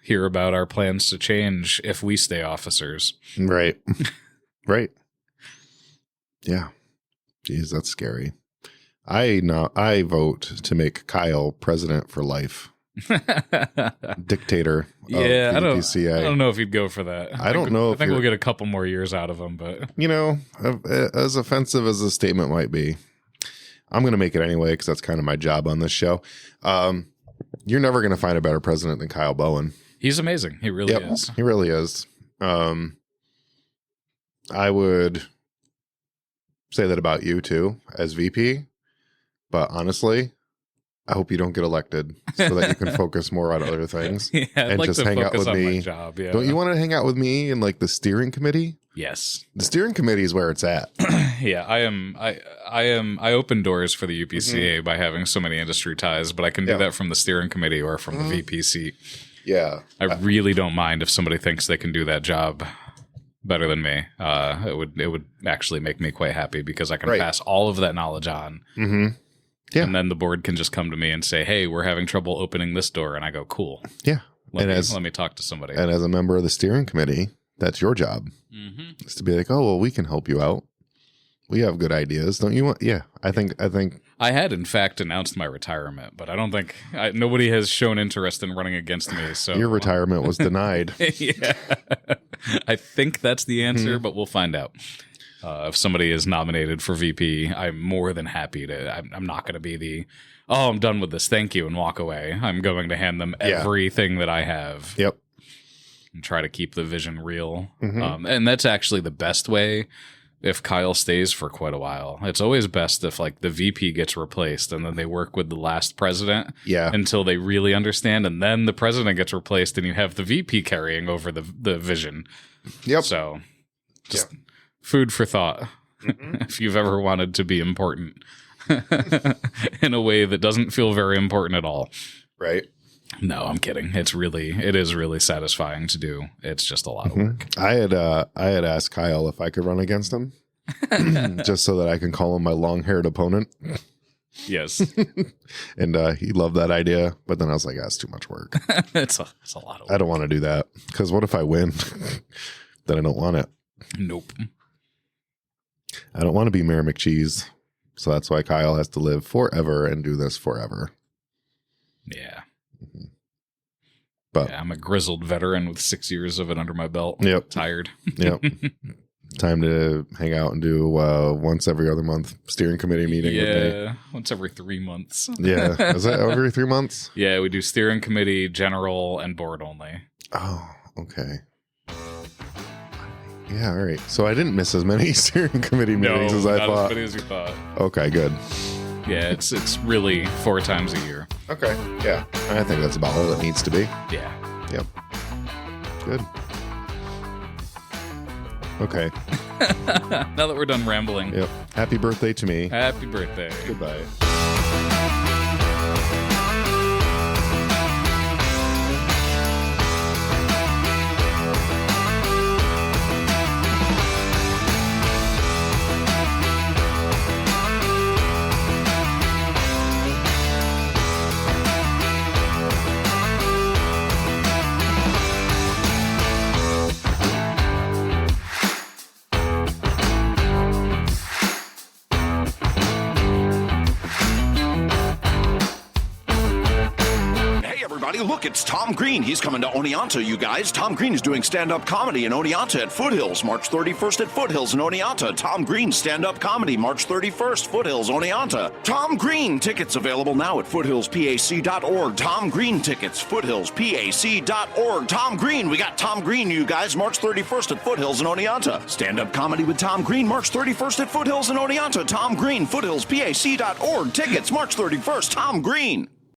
hear about our plans to change if we stay officers. Right. Right. Yeah. Jeez, that's scary. I vote to make Kyle president for life. Dictator. Yeah, of the UPCA. I don't know if he'd go for that. I don't know. I think we'll get a couple more years out of him, but as offensive as the statement might be, I'm going to make it anyway because that's kind of my job on this show. You're never going to find a better president than Kyle Bowen. He's amazing. He really is. He really is. I would say that about you too as VP. But honestly, I hope you don't get elected so that you can focus more on other things and like just hang out with me. My job, yeah. Don't you want to hang out with me in like the steering committee? Yes. The steering committee is where it's at. Yeah, I open doors for the UPCA by having so many industry ties, but I can do that from the steering committee or from the VP seat. Yeah. I really don't mind if somebody thinks they can do that job better than me. It would actually make me quite happy because I can pass all of that knowledge on. Mm-hmm. Yeah. And then the board can just come to me and say, hey, we're having trouble opening this door. And I go, cool. Yeah. Let me talk to somebody. And as a member of the steering committee, that's your job. Mm-hmm. Is to be like, oh, well, we can help you out. We have good ideas. Don't you want? Yeah. I think I had, in fact, announced my retirement, but I don't think nobody has shown interest in running against me. So your retirement was denied. Yeah. I think that's the answer, but we'll find out. If somebody is nominated for VP, I'm more than happy to. I'm not going to be the, oh, I'm done with this, thank you, and walk away. I'm going to hand them everything that I have. Yep. And try to keep the vision real. And that's actually the best way if Kyle stays for quite a while. It's always best if like the VP gets replaced and then they work with the last president until they really understand, and then the president gets replaced and you have the VP carrying over the vision. Yep. So just food for thought. If you've ever wanted to be important in a way that doesn't feel very important at all. Right. No, I'm kidding. It is really satisfying to do. It's just a lot of work. I had asked Kyle if I could run against him just so that I can call him my long-haired opponent. Yes. And he loved that idea, but then I was like, that's too much work. It's a lot of work. I don't want to do that because what if I win? Then I don't want it. Nope. I don't want to be Mayor McCheese. So that's why Kyle has to live forever and do this forever. Yeah. But yeah, I'm a grizzled veteran with 6 years of it under my belt. Yep. Tired. Yep. Time to hang out and do once every other month steering committee meeting with me. Once every 3 months. Yeah. Is that every 3 months? Yeah, we do steering committee, general, and board only. Oh, okay. Yeah, all right. So I didn't miss as many steering committee meetings as I thought. Not as many as you thought. Okay, good. Yeah, it's really 4 times a year. Okay, yeah. I think that's about all it needs to be. Yeah. Yep. Good. Okay. Now that we're done rambling. Yep. Happy birthday to me. Happy birthday. Goodbye. Look, it's Tom Green. He's coming to Oneonta, you guys. Tom Green is doing stand-up comedy in Oneonta at Foothills, March 31st at Foothills in Oneonta. Tom Green stand-up comedy, March 31st, Foothills, Oneonta. Tom Green tickets available now at foothillspac.org. Tom Green tickets, foothillspac.org. Tom Green, we got Tom Green, you guys, March 31st at Foothills in Oneonta. Stand-up comedy with Tom Green, March 31st at Foothills in Oneonta. Tom Green, foothillspac.org. Tickets, March 31st, Tom Green.